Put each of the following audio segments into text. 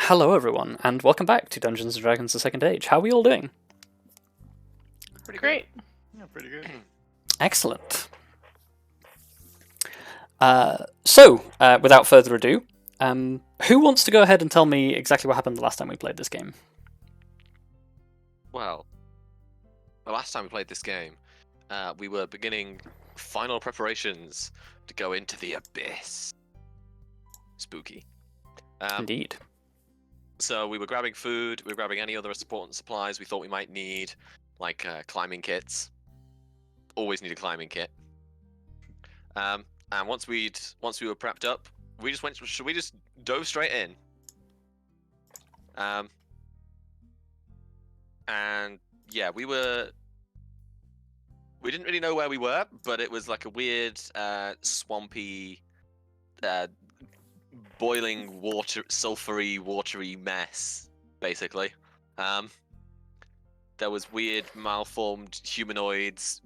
Hello everyone, and welcome back to Dungeons & Dragons The Second Age. How are we all doing? Pretty Great. Yeah, pretty good. Excellent. Without further ado, who wants to go ahead and tell me exactly what happened the last time we played this game? Well, the last time we played this game, we were beginning final preparations to go into the abyss. Spooky. Indeed. So we were grabbing food, we were grabbing any other support and supplies we thought we might need, like climbing kits. Always need a climbing kit. And once we were prepped up, we just dove straight in. And yeah, we didn't really know where we were, but it was like a weird, swampy, boiling water, sulfury, watery mess, basically. There was weird, malformed humanoids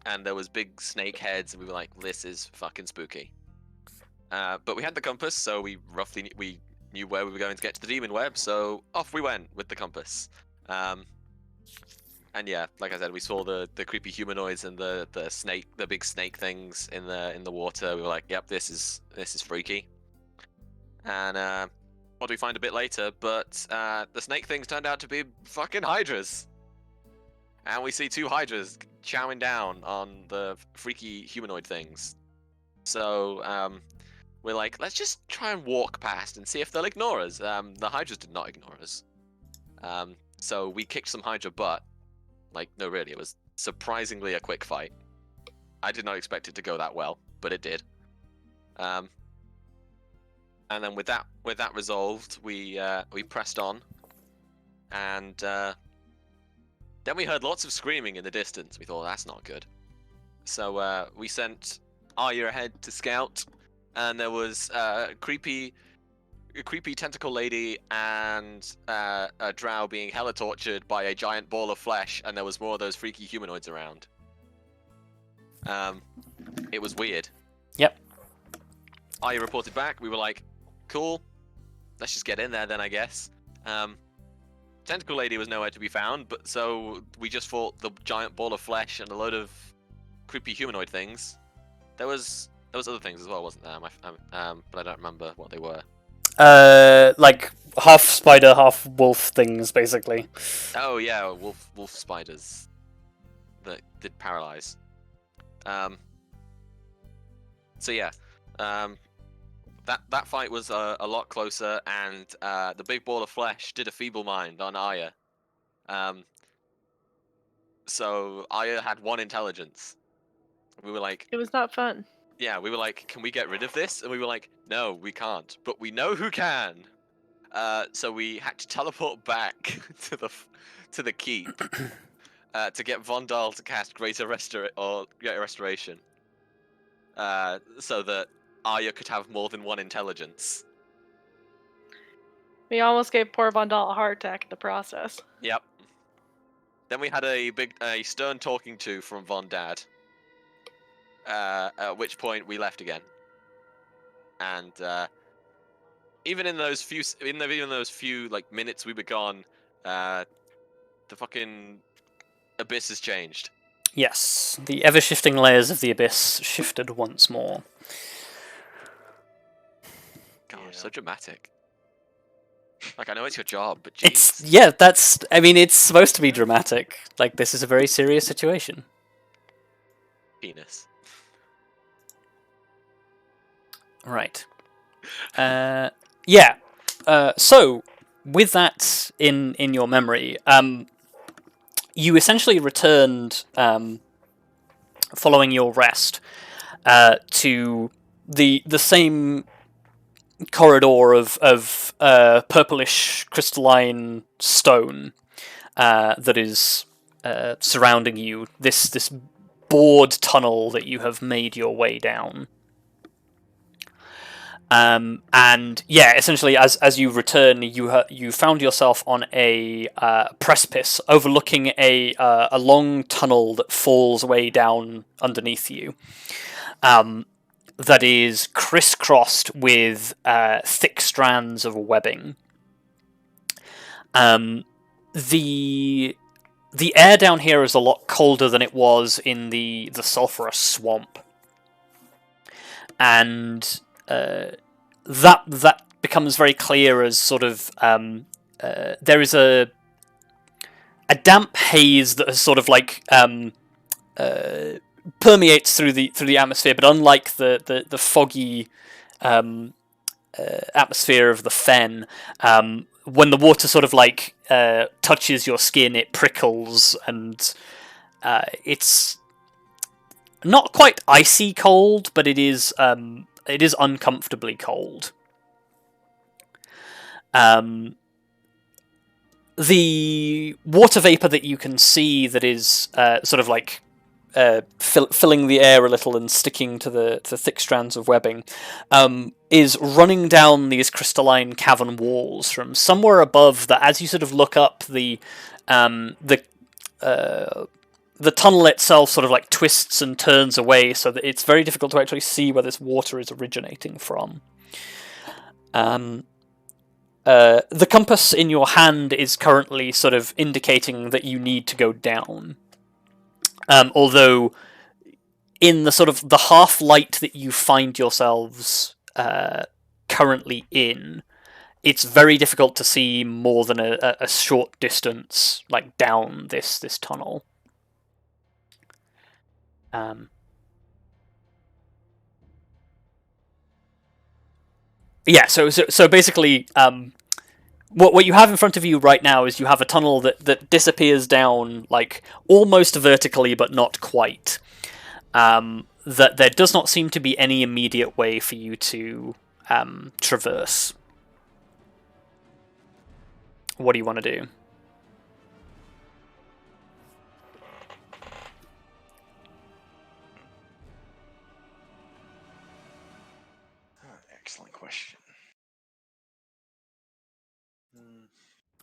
and there was big snake heads, and we were like, this is fucking spooky. But we had the compass, so we knew where we were going to get to the Demonweb, so off we went with the compass. And yeah, like I said, we saw the creepy humanoids and the big snake things in the water. We were like, yep, this is freaky. And what do we find a bit later? But the snake things turned out to be fucking hydras. And we see two hydras chowing down on the freaky humanoid things. So we're like, let's just try and walk past and see if they'll ignore us. The hydras did not ignore us. So we kicked some hydra butt. Like, no, really, it was surprisingly a quick fight. I did not expect it to go that well, but it did. And then with that resolved, we pressed on, and then we heard lots of screaming in the distance. We thought, that's not good. So we sent Arya ahead to scout, and there was a creepy tentacle lady and a drow being hella tortured by a giant ball of flesh, and there was more of those freaky humanoids around. It was weird. Yep. Arya reported back. We were like, cool, let's just get in there then, I guess. Tentacle lady was nowhere to be found, but so we just fought the giant ball of flesh and a load of creepy humanoid things. There was other things as well, wasn't there? But I don't remember what they were. Like half spider, half wolf things, basically. Oh yeah, wolf spiders that did paralyze. So yeah, that fight was a lot closer, and the big ball of flesh did a feeble mind on Arya. So Arya had 1 intelligence. We were like, It was not fun. yeah, we were like, can we get rid of this? And we were like, no, we can't, but we know who can. So we had to teleport back to the keep to get Vondal to cast Greater Restoration, so that Arya could have more than 1 intelligence. We almost gave poor Vondal a heart attack in the process. Yep. Then we had a stern talking to from Von Dad. At which point we left again. And even in those few like minutes we were gone, the fucking abyss has changed. Yes, the ever-shifting layers of the abyss shifted once more. God, Yeah. so dramatic. Like, I know it's your job, but It's jeez. it's supposed to be dramatic. Like, this is a very serious situation. Penis. Right. Yeah. So, with that in your memory, you essentially returned, following your rest, to the same corridor of purplish crystalline stone that is surrounding you. This bored tunnel that you have made your way down. And yeah, essentially, as you return, you found yourself on a precipice overlooking a long tunnel that falls way down underneath you. That is crisscrossed with thick strands of webbing. The air down here is a lot colder than it was in the sulfurous swamp, and that becomes very clear as sort of there is a damp haze that has sort of like permeates through the atmosphere, but unlike the foggy atmosphere of the fen, when the water sort of like touches your skin, it prickles, and it's not quite icy cold, but it is uncomfortably cold. The water vapor that you can see that is sort of like filling the air a little and sticking to the thick strands of webbing is running down these crystalline cavern walls from somewhere above. That as you sort of look up, the tunnel itself sort of like twists and turns away, so that it's very difficult to actually see where this water is originating from. The compass in your hand is currently sort of indicating that you need to go down. Although, in the sort of the half light that you find yourselves currently in, it's very difficult to see more than a short distance, like down this tunnel. Yeah. So basically, what you have in front of you right now is you have a tunnel that disappears down, like, almost vertically, but not quite. That there does not seem to be any immediate way for you to traverse. What do you want to do? Excellent question.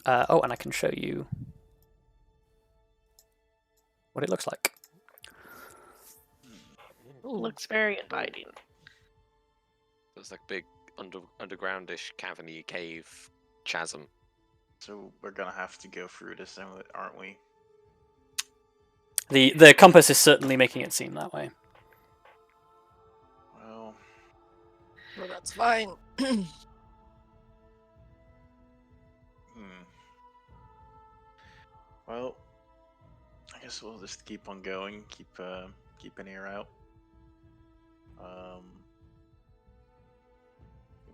Oh, and I can show you what it looks like. Looks very inviting. There's like big undergroundish caverny cave chasm. So we're gonna have to go through this, aren't we? The compass is certainly making it seem that way. Well, that's fine. Well, I guess we'll just keep on going. Keep an ear out. I'm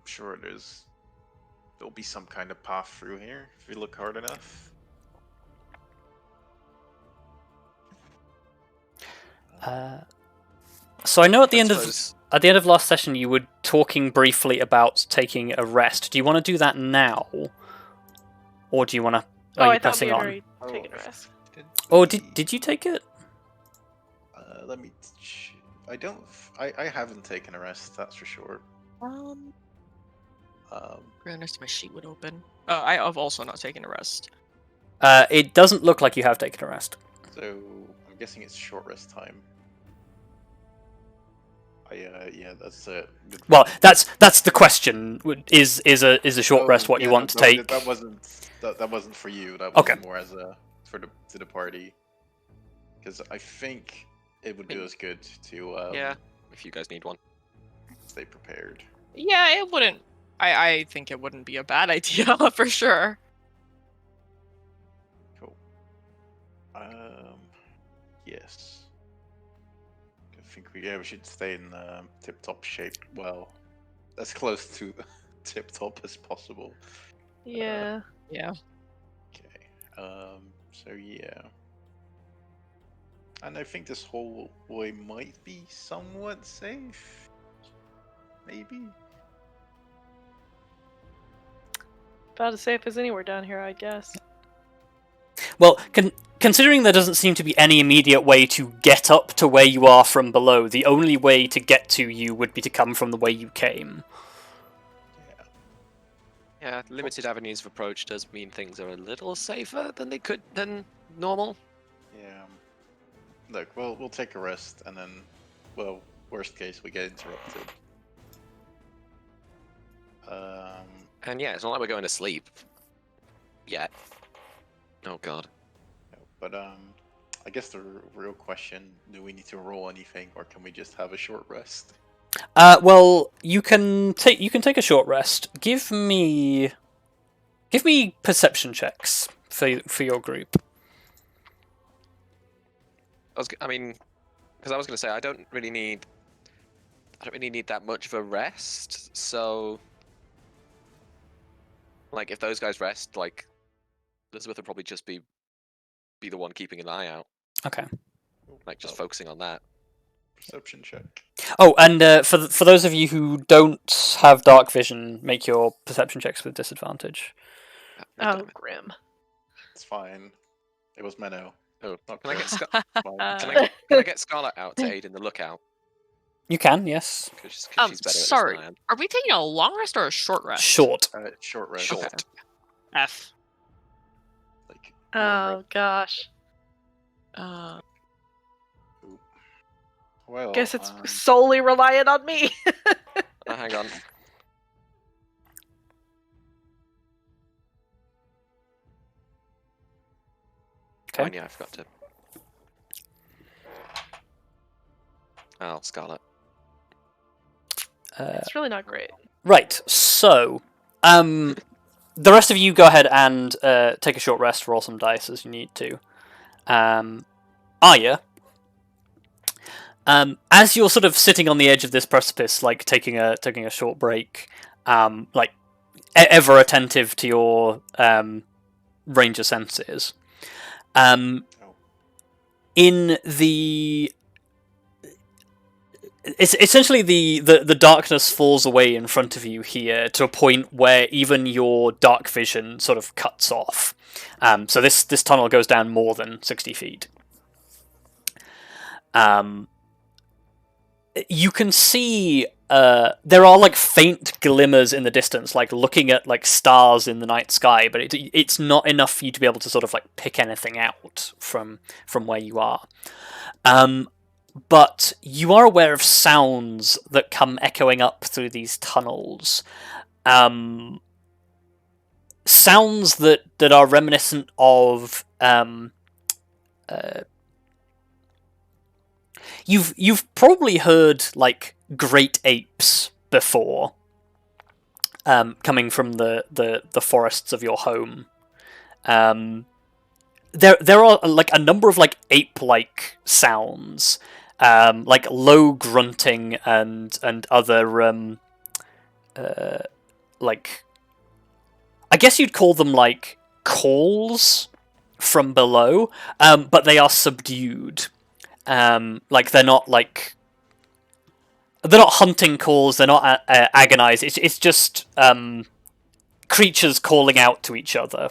sure there'll be some kind of path through here if we look hard enough. So I know at the end of last session you were talking briefly about taking a rest. Do you want to do that now, or do you want to? Are you pressing on? Taking a rest. Oh, did you take it? Let me. I haven't taken a rest. That's for sure. Next to my sheet would open. I have also not taken a rest. It doesn't look like you have taken a rest. So I'm guessing it's short rest time. Yeah, that's it. Well, that's the question. Is a short rest what you want to take? That wasn't for you. That was more as to the party. Because I think it would do us good to yeah, if you guys need one, stay prepared. Yeah, it wouldn't. I think it wouldn't be a bad idea for sure. Cool. Yes. I think we should stay in tip-top shape. Well, as close to tip-top as possible. Yeah. Yeah. Okay. So yeah. And I think this whole way might be somewhat safe. Maybe. About as safe as anywhere down here, I guess. Well, considering there doesn't seem to be any immediate way to get up to where you are from below, the only way to get to you would be to come from the way you came. Yeah, limited avenues of approach does mean things are a little safer than normal. Yeah. Look, we'll take a rest, and then, well, worst case, we get interrupted. And yeah, it's not like we're going to sleep. yet. Oh god. But I guess the real question: do we need to roll anything, or can we just have a short rest? Well, you can take a short rest. Give me perception checks for your group. I mean, because I was going to say I don't really need that much of a rest. So, like, if those guys rest, like, Elizabeth would probably just be the one keeping an eye out. Okay. Like, just focusing on that. Perception check. Oh, and for those of you who don't have dark vision, make your perception checks with disadvantage. Oh, damn it. grim. It's fine. It was Menno. Oh, Not can I Grim. get Fine. can I get Scarlet out to aid in the lookout? You can, yes. Because she's better at this sorry. than I am. Are we taking a long rest or a short rest? Short. Short rest. Short. F. Like, Oh gosh. well, Guess it's solely reliant on me. Oh, hang on. Okay. Oh, yeah, I forgot to. Oh, Scarlet. It's really not great. Right. So, the rest of you go ahead and take a short rest. Roll some dice as you need to. Arya. As you're sort of sitting on the edge of this precipice, like taking a short break, like ever attentive to your ranger senses, in the it's essentially the darkness falls away in front of you here to a point where even your dark vision sort of cuts off. So this tunnel goes down more than 60 feet. You can see there are like faint glimmers in the distance, like looking at like stars in the night sky, but it's not enough for you to be able to sort of like pick anything out from where you are. But you are aware of sounds that come echoing up through these tunnels. Sounds that are reminiscent of You've probably heard like great apes before, coming from the forests of your home. There are like a number of like ape-like sounds, like low grunting and other like, I guess you'd call them like calls from below, but they are subdued. Like they're not hunting calls. They're not agonized. It's just creatures calling out to each other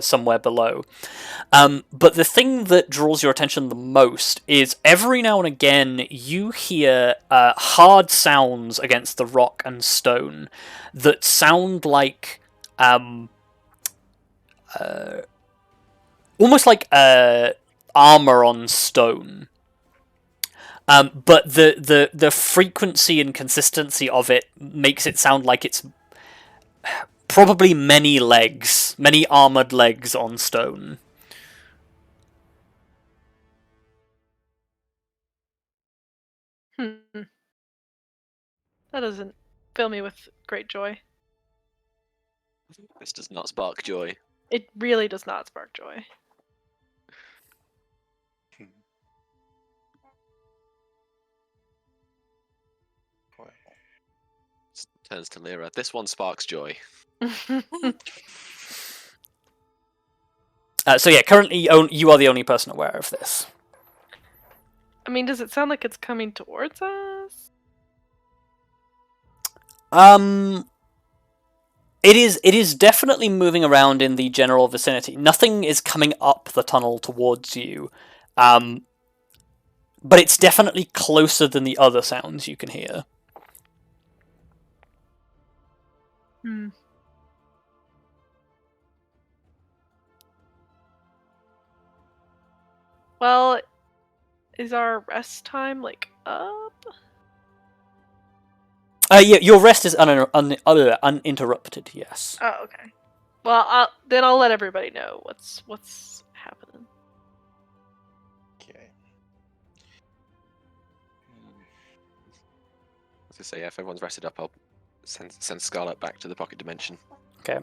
somewhere below. But the thing that draws your attention the most is every now and again you hear hard sounds against the rock and stone that sound like almost like armor on stone. But the frequency and consistency of it makes it sound like it's probably many armored legs on stone. That doesn't fill me with great joy. This does not spark joy. It really does not spark joy. Turns to Lyra. This one sparks joy. So yeah, currently you are the only person aware of this. I mean, does it sound like it's coming towards us? It is definitely moving around in the general vicinity. Nothing is coming up the tunnel towards you, but it's definitely closer than the other sounds you can hear. Well, is our rest time like up? Yeah, your rest is uninterrupted. Yes. Oh, okay. Well, then I'll let everybody know what's happening. Okay. As I say, if everyone's rested up, I'll send Scarlet back to the pocket dimension. Okay.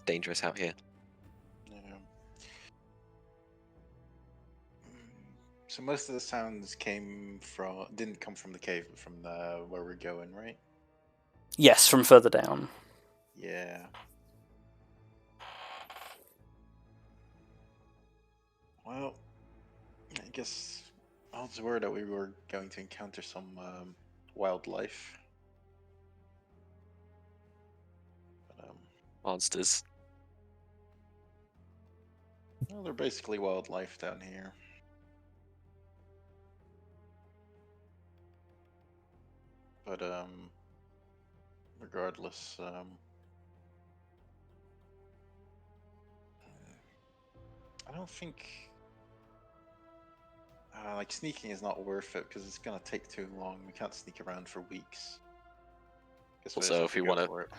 Dangerous out here. Yeah. So most of the sounds didn't come from the cave, but from where we're going, right? Yes, from further down. Yeah. Well, I guess odds were that we were going to encounter some wildlife. But, Monsters. well, they're basically wildlife down here. But regardless, I don't think like sneaking is not worth it because it's gonna take too long. We can't sneak around for weeks. Guess we just Also, have if we go want to, for it.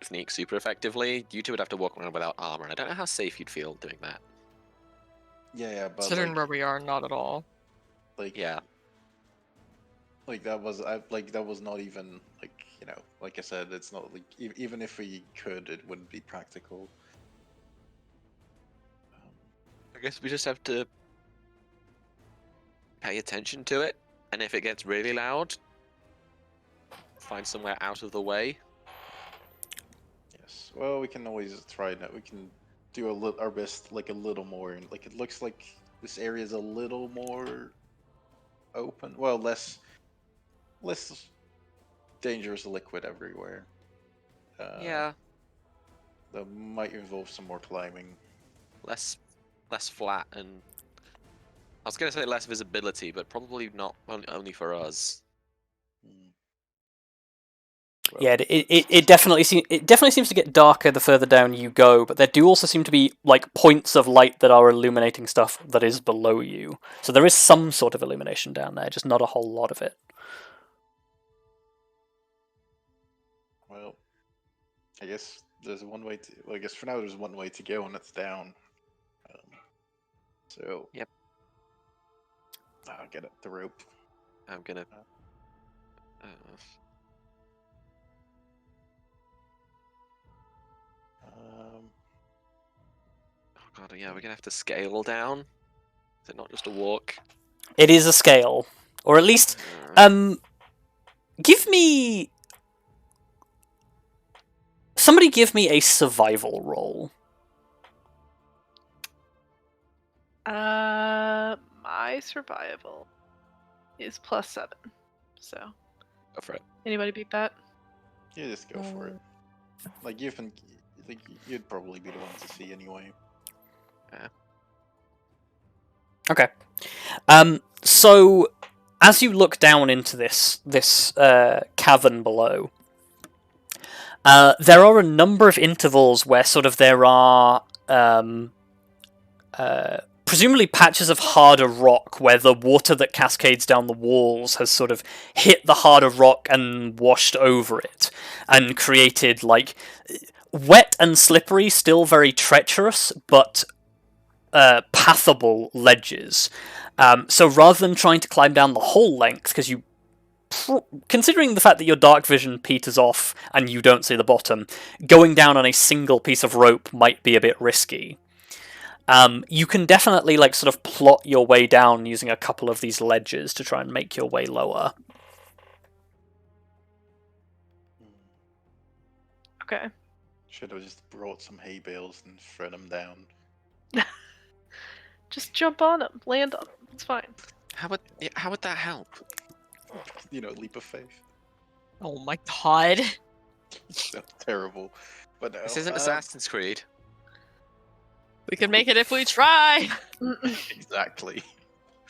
sneak super effectively, you two would have to walk around without armor. And I don't know how safe you'd feel doing that. Yeah, but Considering where we are, not at all. like Yeah. like that was that was not even like I said, it's not like even if we could, it wouldn't be practical. I guess we just have to pay attention to it, and if it gets really loud, find somewhere out of the way. Yes. Well, we can always try that. We can do our best, like a little more, and like it looks like this area is a little more open. Well, less dangerous liquid everywhere. Yeah, That might involve some more climbing. less flat, and I was gonna say less visibility, but probably not only for us. Hmm. Yeah, it definitely seems to get darker the further down you go, but there do also seem to be like points of light that are illuminating stuff that is below you. So there is some sort of illumination down there, just not a whole lot of it. Well, I guess there's one way to. Well, I guess for now there's one way to go, and it's down. So. Yep. I'll get the rope. I'm gonna. Oh god, yeah, we're gonna have to scale down. Is it not just a walk? It is a scale, or at least give me. Somebody give me a survival roll. My survival is +7. So, Go for it. anybody beat that? You just go for it. Like you'd probably be the one to see anyway. Yeah. Okay. So as you look down into this cavern below, there are a number of intervals where sort of there are presumably patches of harder rock where the water that cascades down the walls has sort of hit the harder rock and washed over it and created like wet and slippery, still very treacherous, but pathable ledges. So rather than trying to climb down the whole length, because you considering the fact that your dark vision peters off and you don't see the bottom, going down on a single piece of rope might be a bit risky. You can definitely like sort of plot your way down using a couple of these ledges to try and make your way lower. Okay. Should have just brought some hay bales and thrown them down. Just jump on them, land on them. It's fine. How would that help? Leap of faith. Oh my god. That's terrible. But This isn't Assassin's Creed. We can make it if we try. Exactly.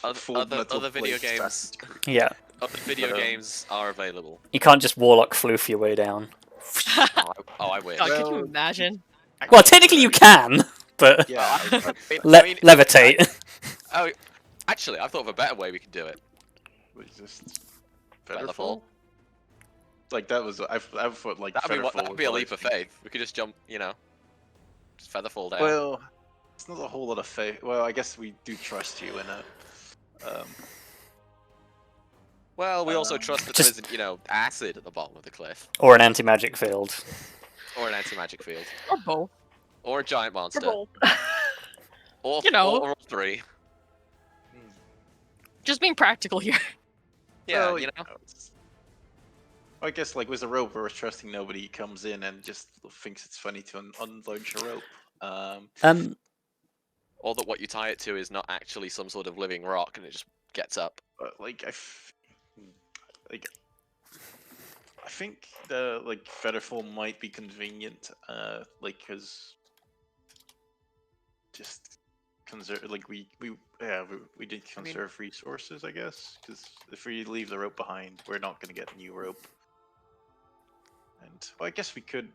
Other video games. Yeah. Other video games are available. You can't just warlock floof your way down. I wish. God, could you Well, imagine? Well, technically you can, but Yeah. levitate. Oh, actually, I've thought of a better way we can do it. Just Featherfall? Featherfall? Like that was I thought like That'd be a leap of faith. faith. We could just jump, just feather fall down. Well, it's not a whole lot of faith. Well, I guess we do trust you in it. Well, we also trust that Just- there isn't, acid at the bottom of the cliff, Or an anti-magic field. or an anti-magic field, Or both. or a giant Or monster, both. or You know. or all three. Just being practical here. Yeah, Well, I guess like with a rope, we're trusting nobody comes in and just thinks it's funny to unlaunch a rope. Or that what you tie it to is not actually some sort of living rock and it just gets up. But like I think the featherfall might be convenient. Because just conserve we did conserve resources, I guess. Because if we leave the rope behind, we're not gonna get a new rope. And well, I guess we could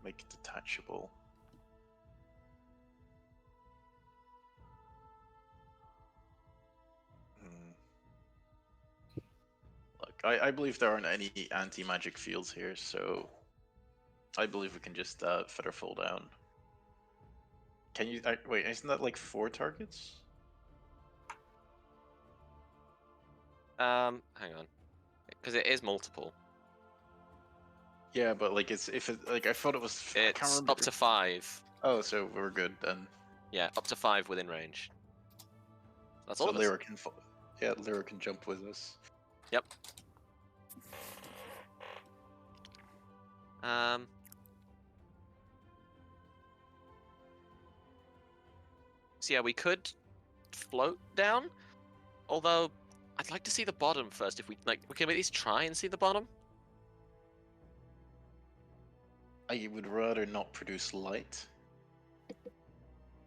make it detachable. Look, I believe there aren't any anti-magic fields here, so I believe we can just feather fall down. Can you wait? Isn't that like 4 targets? Hang on, because it is multiple. Yeah, but like I thought it was. I can't It's remember. up to 5. Oh, so we're good then. Yeah, up to 5 within range. That's So all of us. Lyra can. Lyra can jump with us. Yep. So yeah, we could float down. Although, I'd like to see the bottom first. If we can at least try and see the bottom. I would rather not produce light.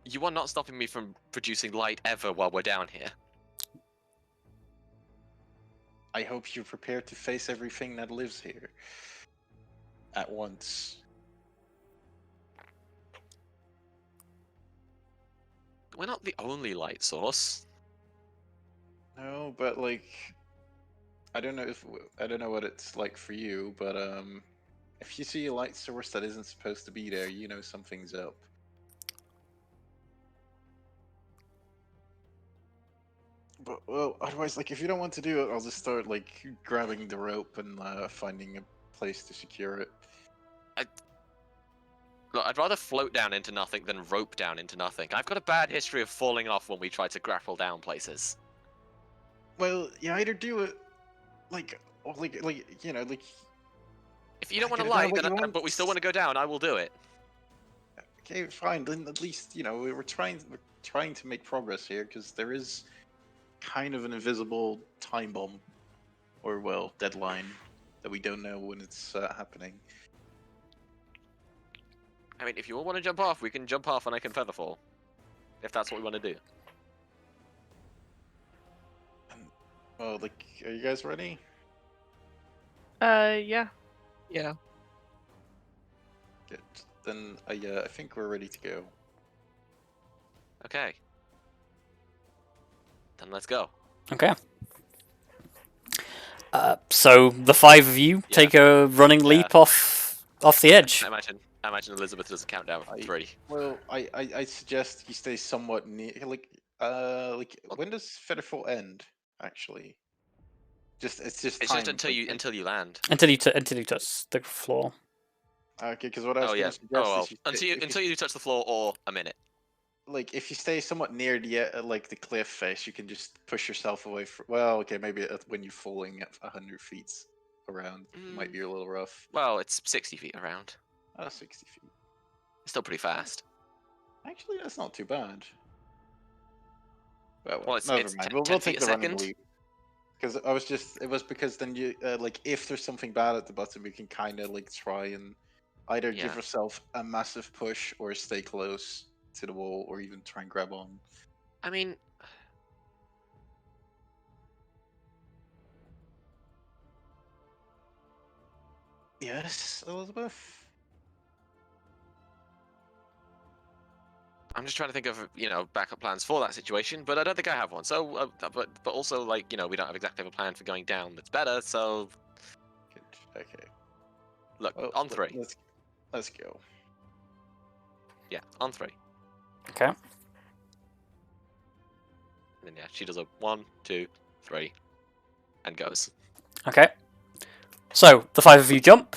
You are not stopping me from producing light ever while we're down here. I hope you're prepared to face everything that lives here at once. We're not the only light source. No, but I don't know what it's like for you, but if you see a light source that isn't supposed to be there, you know something's up. But well, otherwise, if you don't want to do it, I'll just start grabbing the rope and finding a place to secure it. Look, I'd rather float down into nothing than rope down into nothing. I've got a bad history of falling off when we try to grapple down places. Well, you either do it If you don't want to Get it down light, what then you want. but we still want to go down, I will do it. Okay, fine. Then at least we're trying to make progress here because there is kind of an invisible time bomb, or deadline that we don't know when it's happening. I mean, if you all want to jump off, we can jump off and I can feather fall. If that's what we want to do. Well, are you guys ready? Yeah. Yeah. Good. Then I think we're ready to go. Okay. Then let's go. Okay. So the 5 of you take a running leap off the edge. I imagine Elizabeth does a countdown from 3. Well, I suggest you stay somewhat near. When does Featherfall end? Actually, it's just It's time, just until you land. Until you touch the floor. Okay, because what I was Oh going yeah. to suggest Oh well. is Until you touch the floor or a minute. if you stay somewhat near the cliff face, you can just push yourself away from. Well, okay, maybe when you're falling at 100 feet around, it might be a little rough. Well, it's 60 feet around. 60 feet. It's still pretty fast. Actually, that's not too bad. Well, it's never mind. 10 We'll feet take a the running second. leap. Because it was because then you if there's something bad at the bottom, you can kind of try and either give yourself a massive push or stay close to the wall, or even try and grab on. I mean, yes, Elizabeth. I'm just trying to think of backup plans for that situation, but I don't think I have one. So, but also we don't have exactly a plan for going down that's better. So, Good. Okay. Look, Oh, on 3. Let's go. Yeah, on 3. Okay. And then yeah, she does a 1, 2, 3, and goes. Okay. So the 5 of you jump.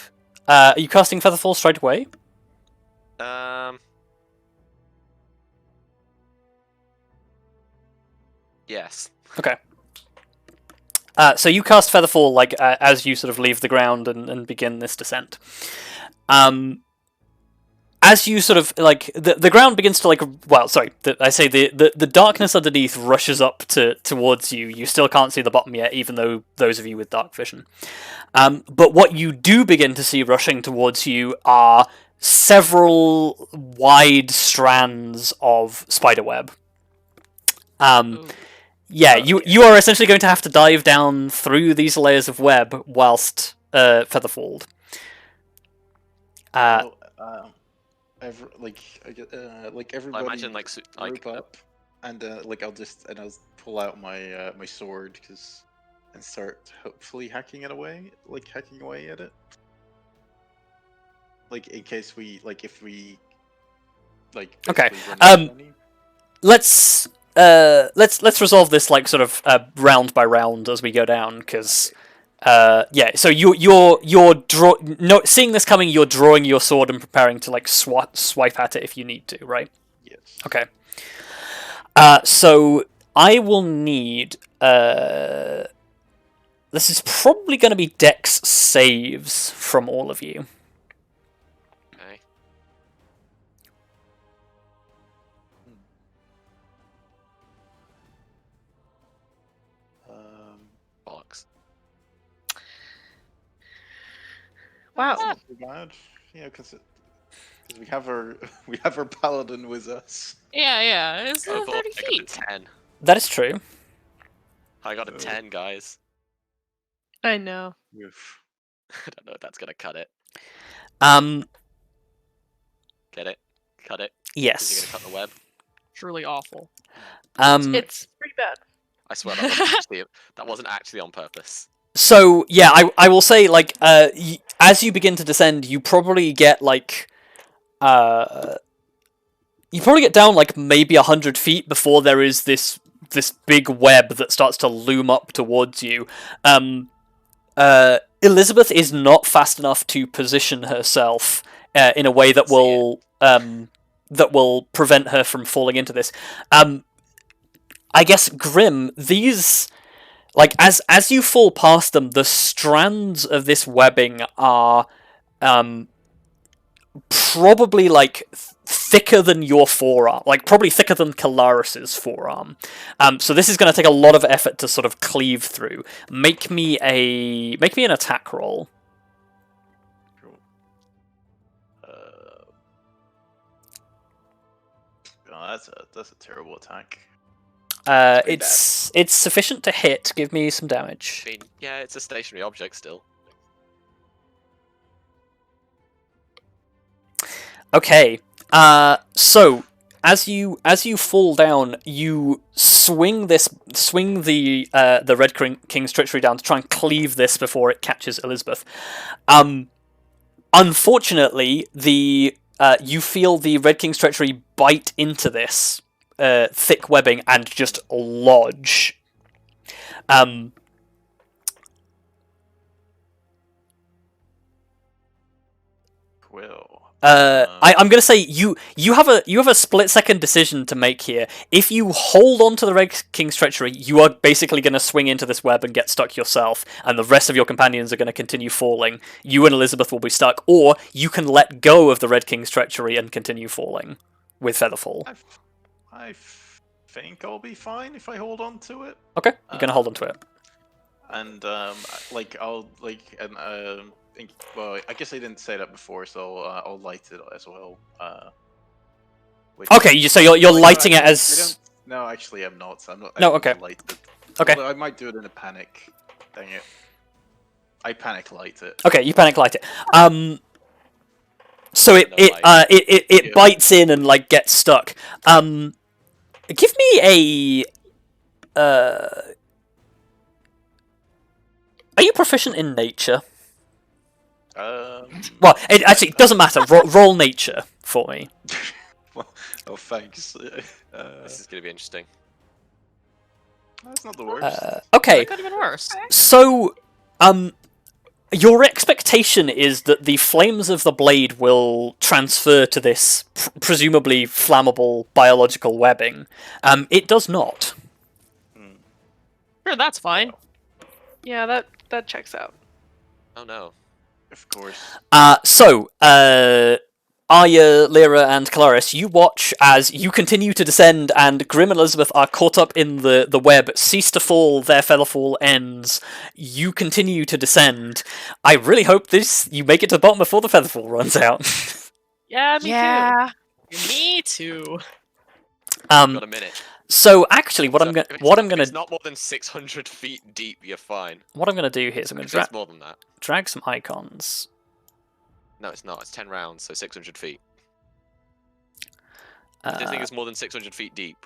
Are you casting Featherfall straight away? Yes. Okay. So you cast Featherfall like as you sort of leave the ground and begin this descent. As you sort of like the ground begins to like the darkness underneath rushes up towards you. You still can't see the bottom yet, even though those of you with dark vision. But what you do begin to see rushing towards you are several wide strands of spiderweb. Ooh. Yeah, you are essentially going to have to dive down through these layers of web whilst featherfalled. Everybody I imagine group up, and I'll pull out my my sword and start hopefully hacking away at it. Like in case if we Okay. basically run out of money. Let's resolve this like sort of round by round as we go down, because yeah. So seeing this coming, you're drawing your sword and preparing to like swipe at it if you need to, right? Yes. Okay. So I will need this is probably going to be Dex saves from all of you. Okay. Bollocks. Wow. Not too bad. Yeah, because we have our paladin with us. Yeah, it's Oh, 30 I got a feet. 10. That is true. I got a 10, guys. I know. Oof. I don't know if that's gonna cut it. Get it? Cut it? Is Yes. he gonna cut the web? Truly awful. It's pretty bad. I swear that wasn't actually on purpose. So yeah, I will say like as you begin to descend, you probably get like you probably get down like maybe 100 feet before there is this big web that starts to loom up towards you. Elizabeth is not fast enough to position herself in a way that will prevent her from falling into this. I guess Grim, these like as you fall past them, the strands of this webbing are probably like thicker than your forearm, like probably thicker than Kelariis' forearm. So this is going to take a lot of effort to sort of cleave through. Make me an attack roll. Cool. That's a terrible attack. It's sufficient to hit. Give me some damage. I mean, yeah, it's a stationary object still. Okay. So as you fall down, you swing the Red King's treachery down to try and cleave this before it catches Elizabeth. Unfortunately, you feel the Red King's treachery bite into this thick webbing and just lodge. Quill. I'm going to say you have a split-second decision to make here. If you hold on to the Red King's treachery, you are basically going to swing into this web and get stuck yourself, and the rest of your companions are going to continue falling. You and Elizabeth will be stuck, or you can let go of the Red King's treachery and continue falling with Featherfall. I think I'll be fine if I hold on to it. Okay, you're going to hold on to it. And well, I guess I didn't say that before, so I'll light it as well. Okay, so you're lighting it as. No, actually, I'm not. I'm not. No, okay. Light it. Okay. Although I might do it in a panic. Dang it! I panic light it. Okay, you panic light it. So it bites in and like gets stuck. Give me a. Are you proficient in nature? Well, it actually doesn't matter. Roll nature for me. Well, oh, thanks. This is gonna be interesting. That's not the worst. Okay, It could have been worse. so your expectation is that the flames of the blade will transfer to this presumably flammable biological webbing. It does not. Sure, that's fine. Yeah, that checks out. Oh no. Of course. Arya, Lyra, and Kelariis, you watch as you continue to descend, and Grim and Elizabeth are caught up in the web, cease to fall, their featherfall ends. You continue to descend. I really hope you make it to the bottom before the featherfall runs out. Yeah, me too. Me too. Got a minute. So actually, what I'm If gonna it's not more than 600 feet deep, you're fine. what I'm gonna do here is I'm gonna If it's more than that. drag some icons. No, it's not. It's 10 rounds, so 600 feet. Do you think it's more than 600 feet deep?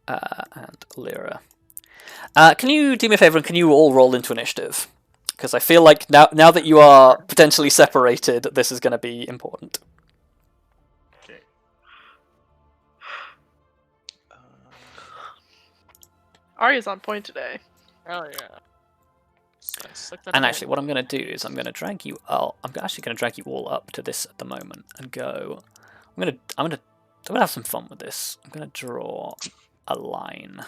And Lyra. Can you do me a favor and can you all roll into initiative? Because I feel like now that you are potentially separated, this is going to be important. Okay. Arya's on point today. Oh yeah. And actually, what I'm going to do is I'm going to drag you all. I'm actually going to drag you all up to this at the moment and go. I'm gonna have some fun with this. I'm going to draw a line.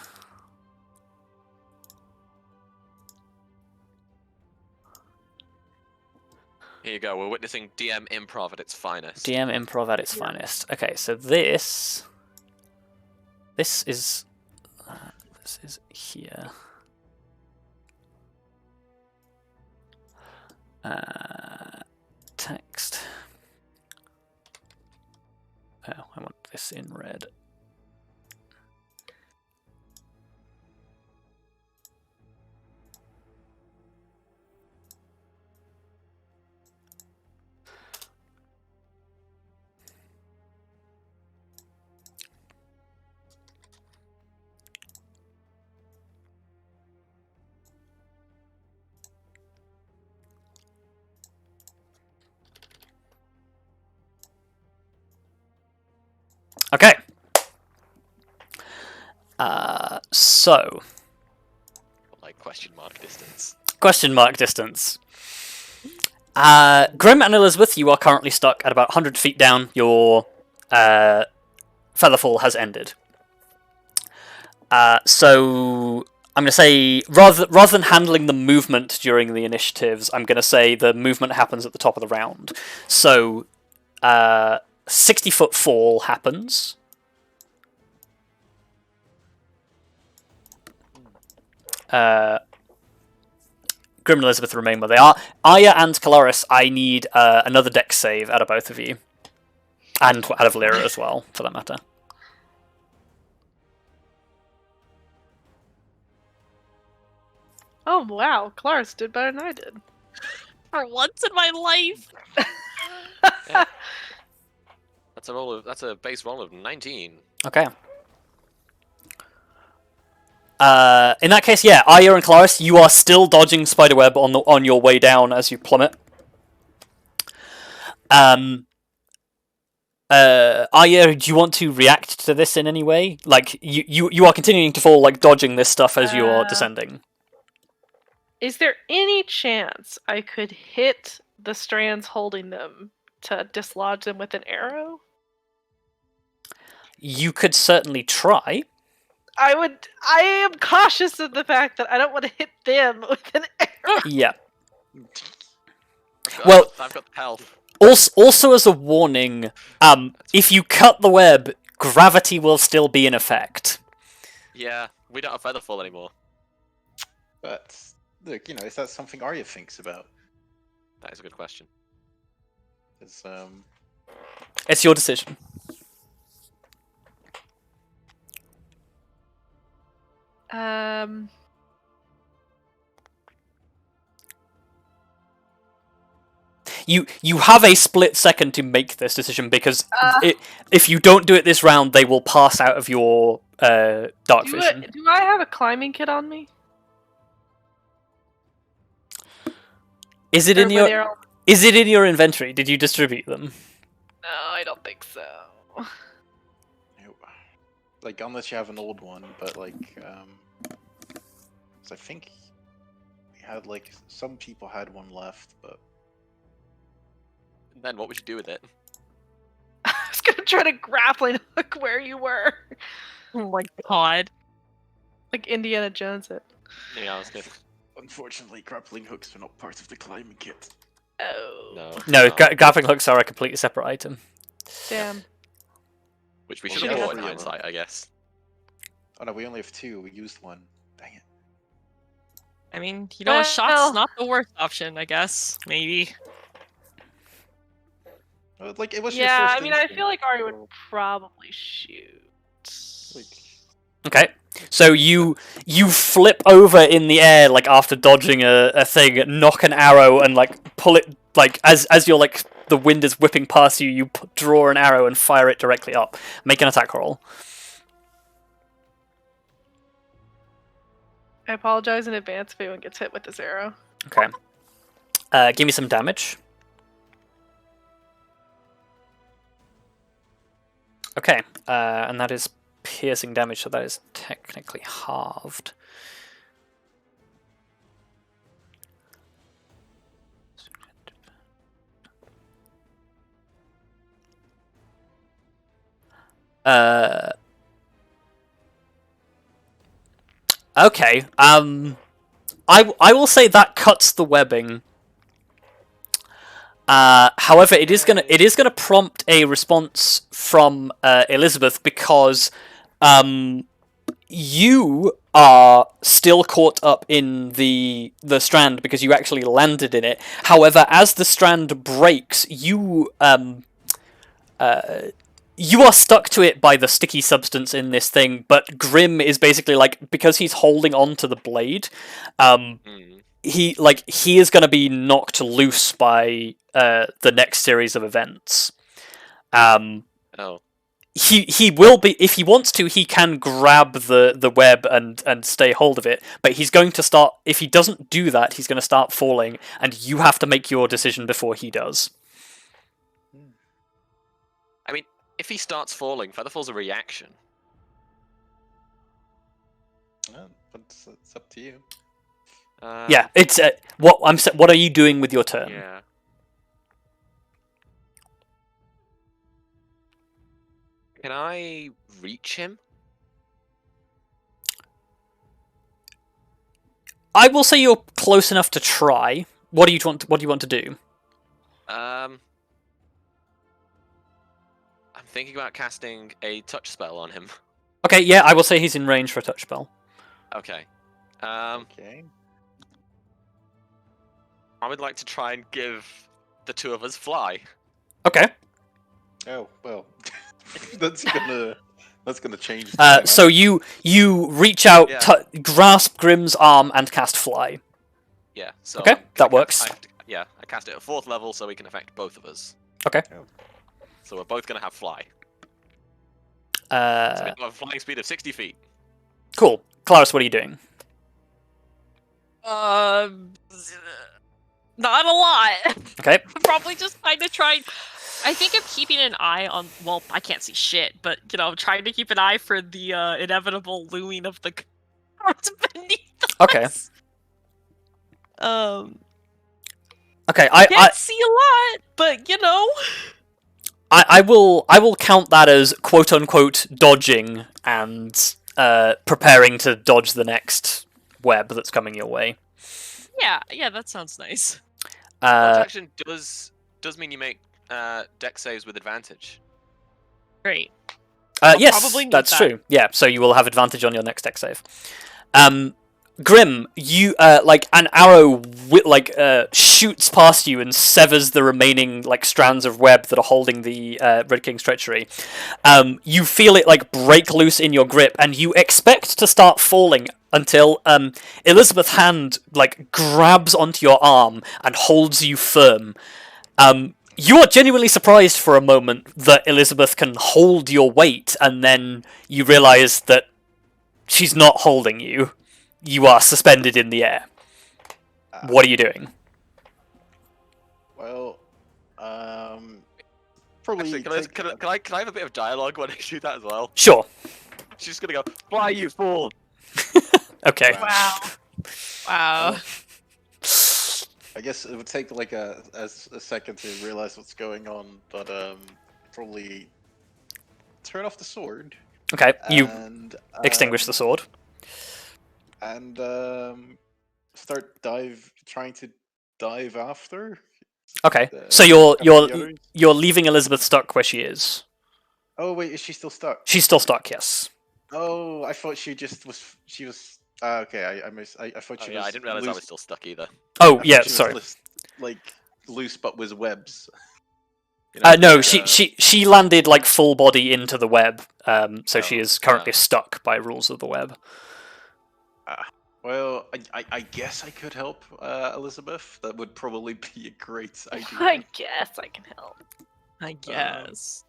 Here you go. We're witnessing DM improv at its finest. DM improv at its finest. Okay, so this is here. Text. Oh, I want this in red. Okay. So. Like question mark distance. Question mark distance. Grim and Elizabeth, you are currently stuck at about 100 feet down. Your featherfall has ended. So I'm going to say, rather than handling the movement during the initiatives, I'm going to say the movement happens at the top of the round. So 60-foot fall happens. Grim and Elizabeth remain where they are. Arya and Kelariis, I need another dex save out of both of you. And out of Lyra as well, for that matter. Oh wow, Kelariis did better than I did. For once in my life. Yeah. That's a base roll of 19. Okay. In that case, yeah, Arya and Kelariis, you are still dodging spiderweb on your way down as you plummet. Arya, do you want to react to this in any way? Like, you are continuing to fall, like, dodging this stuff as you are descending. Is there any chance I could hit the strands holding them to dislodge them with an arrow? You could certainly try. I am cautious of the fact that I don't want to hit them with an arrow. Yeah. Well, I've got health. Also as a warning, if you cut the web, gravity will still be in effect. Yeah, we don't have featherfall anymore. But look, is that something Arya thinks about? That is a good question. It's your decision. You have a split second to make this decision because if you don't do it this round, they will pass out of your dark vision. Do I have a climbing kit on me? Is it Or in were your they all- Is it in your inventory? Did you distribute them? No, I don't think so. Nope. Like, unless you have an old one, but like, 'cause I think we had like some people had one left, but And then what would you do with it? I was gonna try to grappling hook where you were, Oh my god. like Indiana Jones. It. Yeah, I was good. unfortunately, grappling hooks are not part of the climbing kit. Oh. No. No, no. grappling hooks are a completely separate item. Damn. Which we Well, should we have have bought in three of them. hindsight, I guess. Oh no, we only have 2. We used one. Dang it. I mean, you know, a Well- shot's not the worst option, I guess. Maybe. Like, it was your Yeah, first I mean, I instinct. feel like Arya would probably shoot. Like, Okay, so you flip over in the air like after dodging a thing, knock an arrow, and like pull it like as you're like the wind is whipping past you. You draw an arrow and fire it directly up. Make an attack roll. I apologize in advance if anyone gets hit with this arrow. Okay. Give me some damage. Okay, and that is piercing damage, so that is technically halved. Okay. I will say that cuts the webbing. However, it is gonna prompt a response from Elizabeth because you are still caught up in the strand because you actually landed in it. However, as the strand breaks, you are stuck to it by the sticky substance in this thing, but Grim is basically like, because he's holding on to the blade, he is going to be knocked loose by the next series of events. Oh. He will be, if he wants to, he can grab the web and stay hold of it, but he's going to start, if he doesn't do that, he's going to start falling, and you have to make your decision before he does. I mean, if he starts falling, Featherfall's a reaction. but it's up to you. Yeah, it's what are you doing with your turn? Yeah. Can I reach him? I will say you're close enough to try. What do you want to do? I'm thinking about casting a touch spell on him. Okay, yeah, I will say he's in range for a touch spell. Okay. Okay. I would like to try and give the two of us fly. Okay. Oh well, that's gonna change. the So dynamic. you reach out, Yeah. grasp Grim's arm, and cast fly. Yeah. So Okay, that works. I cast it at 4th level so we can affect both of us. Okay. So we're both gonna have fly. So we have a flying speed of 60 feet. Cool. Kelariis, what are you doing? Not a lot. Okay. Probably just kind of trying. I think I'm keeping an eye on. Well, I can't see shit, but you know, trying to keep an eye for the inevitable looming of the cards beneath us. Okay. Okay. Can't see a lot, but you know. I will count that as quote unquote dodging and preparing to dodge the next web that's coming your way. Yeah, that sounds nice. Dodge action does mean you make dex saves with advantage. Great. I'll Yes, probably need that's that. true. Yeah, so you will have advantage on your next dex save. Grim, you like an arrow shoots past you and severs the remaining like strands of web that are holding the Red King's treachery. You feel it like break loose in your grip, and you expect to start falling until Elizabeth's hand like grabs onto your arm and holds you firm. You are genuinely surprised for a moment that Elizabeth can hold your weight, and then you realize that she's not holding you. You are suspended in the air. What are you doing? Well, probably. Actually, can I have a bit of dialogue when I do that as well? Sure. She's gonna go, fly, you fool! Okay. Wow. Wow. Well, I guess it would take like a second to realize what's going on, but probably turn off the sword. Okay, you and extinguish the sword. and start trying to dive after. Okay, the- so after the others. you're leaving Elizabeth stuck where she is. Oh wait, is she still stuck? She's still stuck. Yes. Oh, I thought she just was. She was. Okay, I missed. I thought Oh, she yeah, was. I didn't realize I loose. was still stuck either. Oh I yeah, thought she was sorry. like loose, but with webs. You No, like, she landed like full body into the web. So she Oh, is currently stuck by rules of the web. Well, I guess I could help Elizabeth. That would probably be a great idea. I guess I can help. I guess.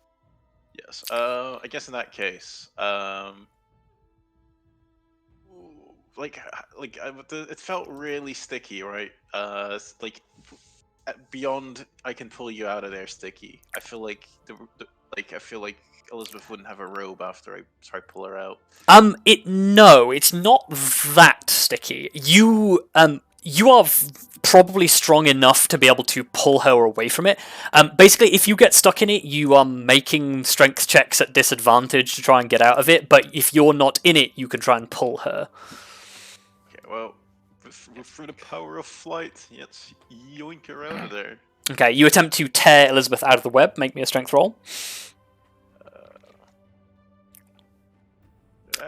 Yes. I guess in that case, it felt really sticky, right? Like beyond I can pull you out of there, sticky. I feel like I feel like Elizabeth wouldn't have a robe after I try to pull her out. No, it's not that sticky. You are probably strong enough to be able to pull her away from it. Basically, if you get stuck in it, you are making strength checks at disadvantage to try and get out of it. But if you're not in it, you can try and pull her. Okay, well, through the power of flight, let's yoink her out of there. Okay, you attempt to tear Elizabeth out of the web. Make me a strength roll.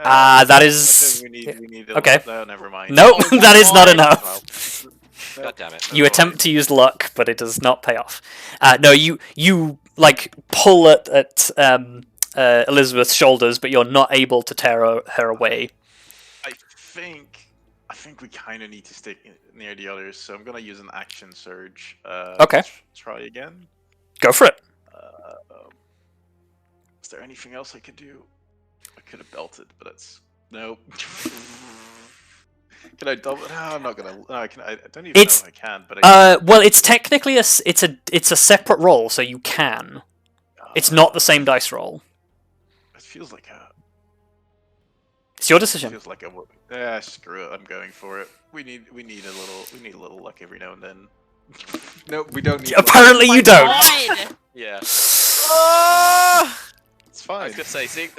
That is... We need Okay. No, never mind. No, Oh, that is not God. enough. God damn it. You attempt to use luck, but it does not pay off. No, you like pull at Elizabeth's shoulders, but you're not able to tear her away. I think we kind of need to stick near the others, so I'm gonna use an action surge. Okay. Try again. Go for it. Is there anything else I could do? I could have belted, but that's nope. Can I double? No, I'm not gonna. No, I can. I don't even know if I can. But well, it's technically it's a separate roll, so you can. It's not the same dice roll. It feels like a. It's your It decision. feels like a. Yeah, screw it. I'm going for it. We need a little luck every now and then. Nope, we don't need. Apparently, you don't. God! Yeah. It's I fine. was gonna say, seeing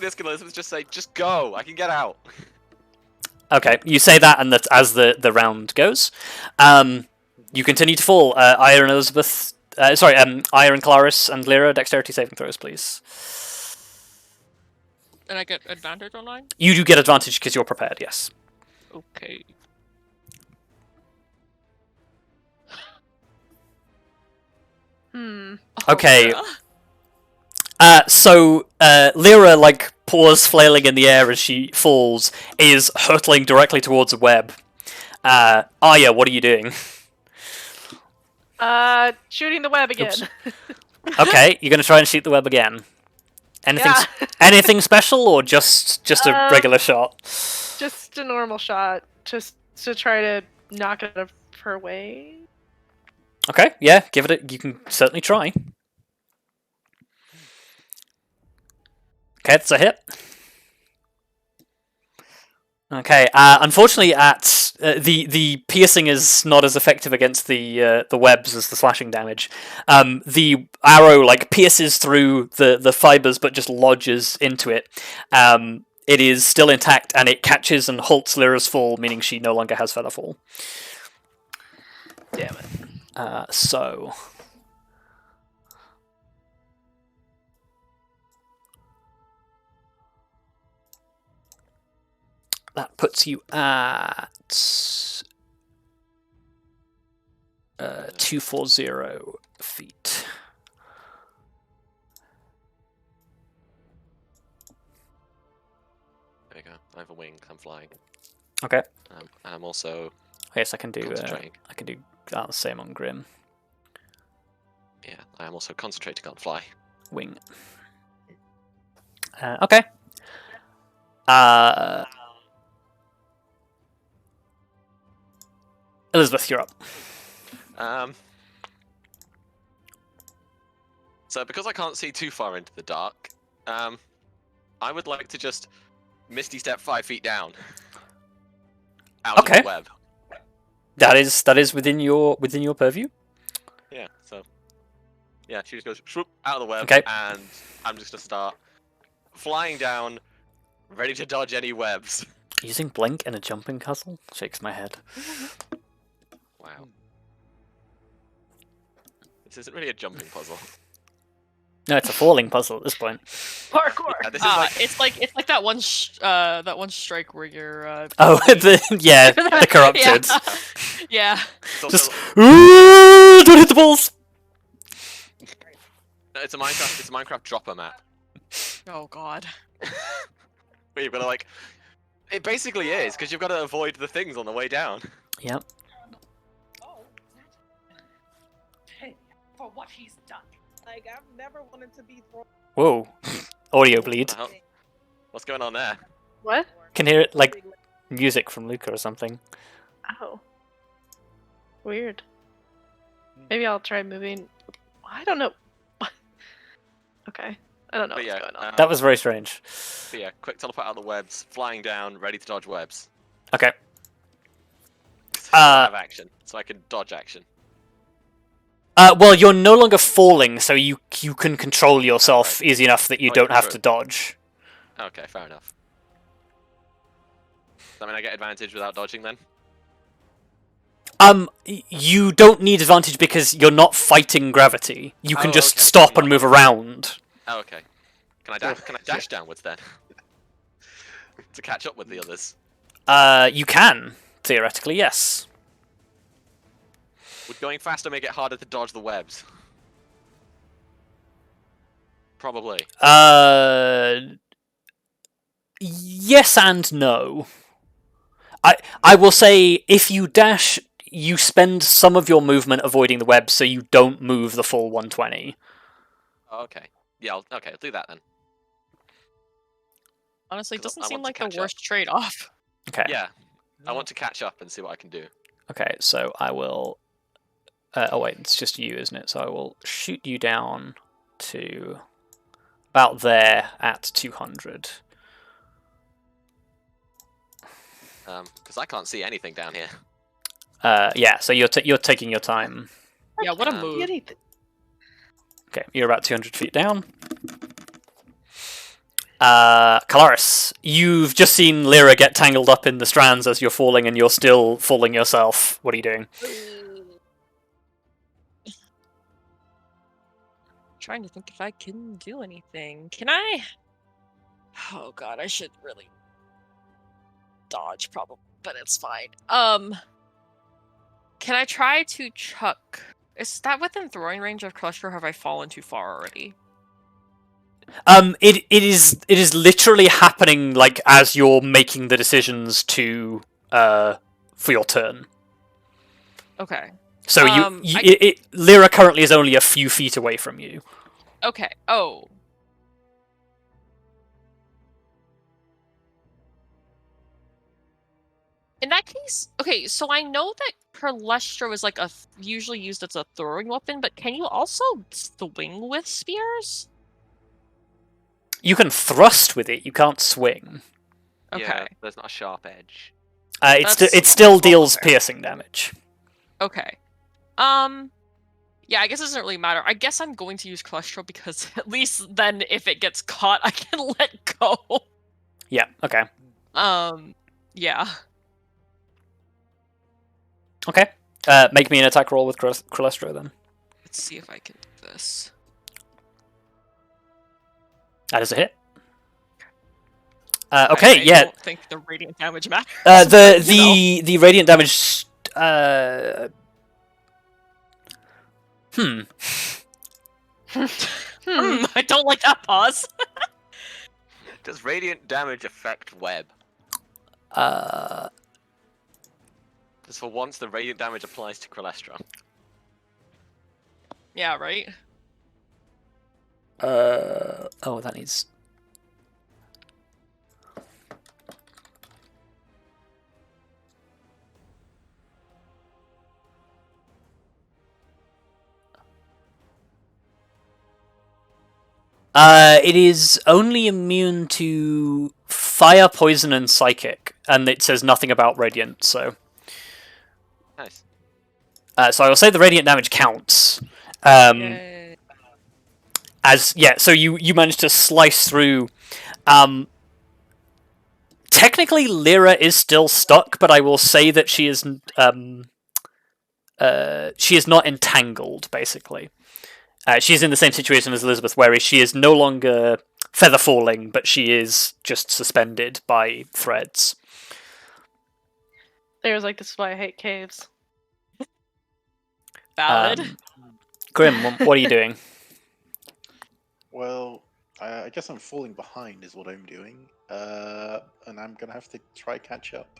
this can Elizabeth just say, just go, I can get out. Okay, you say that, and that as the round goes, you continue to fall. Arya and Elizabeth, Arya and Kelariis and Lyra, dexterity saving throws, please. And I get advantage online? You do get advantage because you're prepared. Yes. Okay. Okay. Oh, So Lyra, like paws flailing in the air as she falls, is hurtling directly towards a web. Arya, what are you doing? Shooting the web again. Oops. Okay, you're gonna try and shoot the web again. Anything? Yeah. Anything special, or just a regular shot? Just a normal shot, just to try to knock it out of her way. Okay, yeah, give it a. You can certainly try. Okay, that's a hit. Okay, unfortunately, at the piercing is not as effective against the webs as the slashing damage. The arrow like pierces through the fibers, but just lodges into it. It is still intact, and it catches and halts Lyra's fall, meaning she no longer has feather fall. Damn it. So. That puts you at 240 feet. There you go. I have a wing. I'm flying. Okay. And I'm also Yes, I can do. concentrating. I can do the same on Grim. Yeah, I am also concentrating on fly. Wing. Okay. Elizabeth, you're up. So because I can't see too far into the dark, I would like to just Misty Step 5 feet down. Out of Okay. the web. That is within your purview. Yeah, so... Yeah, she just goes swoop, out of the web, Okay. and I'm just gonna start flying down, ready to dodge any webs. Using blink in a jumping puzzle shakes my head. Wow. This isn't really a jumping puzzle. No, it's a falling puzzle at this point. Parkour. Yeah, this is like... It's like that one strike where you're Oh, the corrupted. yeah. It's also... Just don't hit the balls. No, it's a Minecraft dropper map. Oh god. Where you've got to like... It basically is, because you've got to avoid the things on the way down. Yep. For what he's done. Like, I've never wanted to be thrown. Whoa. Audio bleed. What the hell? What's going on there? What? Can hear it like music from Luka or something. Oh. Weird. Maybe I'll try moving. I don't know. Okay. I don't know But what's yeah, going on. That was very strange. But yeah, quick teleport out of the webs, flying down, ready to dodge webs. Okay. So I have action, so I can dodge action. Well, you're no longer falling, so you can control yourself easy enough that you Oh, don't yeah, have true. to dodge. Okay, fair enough. Does that mean I get advantage without dodging then? You don't need advantage because you're not fighting gravity. You can Oh, just okay. stop and move around. Oh, okay. Can I dash downwards then? To catch up with the others? You can, theoretically, yes. Would going faster make it harder to dodge the webs? Probably. Yes and no. I will say, if you dash, you spend some of your movement avoiding the web, so you don't move the full 120. Oh, okay. Yeah, I'll do that then. Honestly, it 'Cause doesn't I seem want to like the catch up. worst trade-off. Okay. Yeah. I want to catch up and see what I can do. Okay, so I will... oh wait, it's just you, isn't it? So I will shoot you down to about there at 200. Because I can't see anything down here. Yeah, so you're taking your time. Yeah, what a Um, move. Anything. Okay, you're about 200 feet down. Kelariis, you've just seen Lyra get tangled up in the strands as you're falling, and you're still falling yourself. What are you doing? Trying to think if I can do anything. Can I? Oh god, I should really dodge probably, but it's fine. Can I try to chuck? Is that within throwing range of Cluster, or have I fallen too far already? It is literally happening like as you're making the decisions to for your turn. Okay. So Lyra currently is only a few feet away from you. Okay. Oh. In that case, okay, so I know that Perlestra is like usually used as a throwing weapon, but can you also swing with spears? You can thrust with it. You can't swing. Okay. Yeah, there's not a sharp edge. It still deals piercing damage. Okay. Yeah, I guess it doesn't really matter. I guess I'm going to use Cholesterol because at least then if it gets caught, I can let go. Yeah. Okay. Yeah. Okay. Make me an attack roll with Cholesterol then. Let's see if I can do this. That is a hit. I yeah. don't think the radiant damage matters. The radiant damage. I don't like that pause. Does radiant damage affect web? Uh. Because for once, the radiant damage applies to Krillestra. Yeah, right? Oh, that needs. It is only immune to fire, poison, and psychic, and it says nothing about radiant. So, Nice. so I will say the radiant damage counts. Yay. So you managed to slice through. Technically, Lyra is still stuck, but I will say that she is not entangled. Basically, she's in the same situation as Elizabeth, whereas she is no longer feather falling, but she is just suspended by threads. There's like, this is why I hate caves. Valid. Grim, what are you doing? Well, I guess I'm falling behind is what I'm doing. And I'm gonna have to try catch up.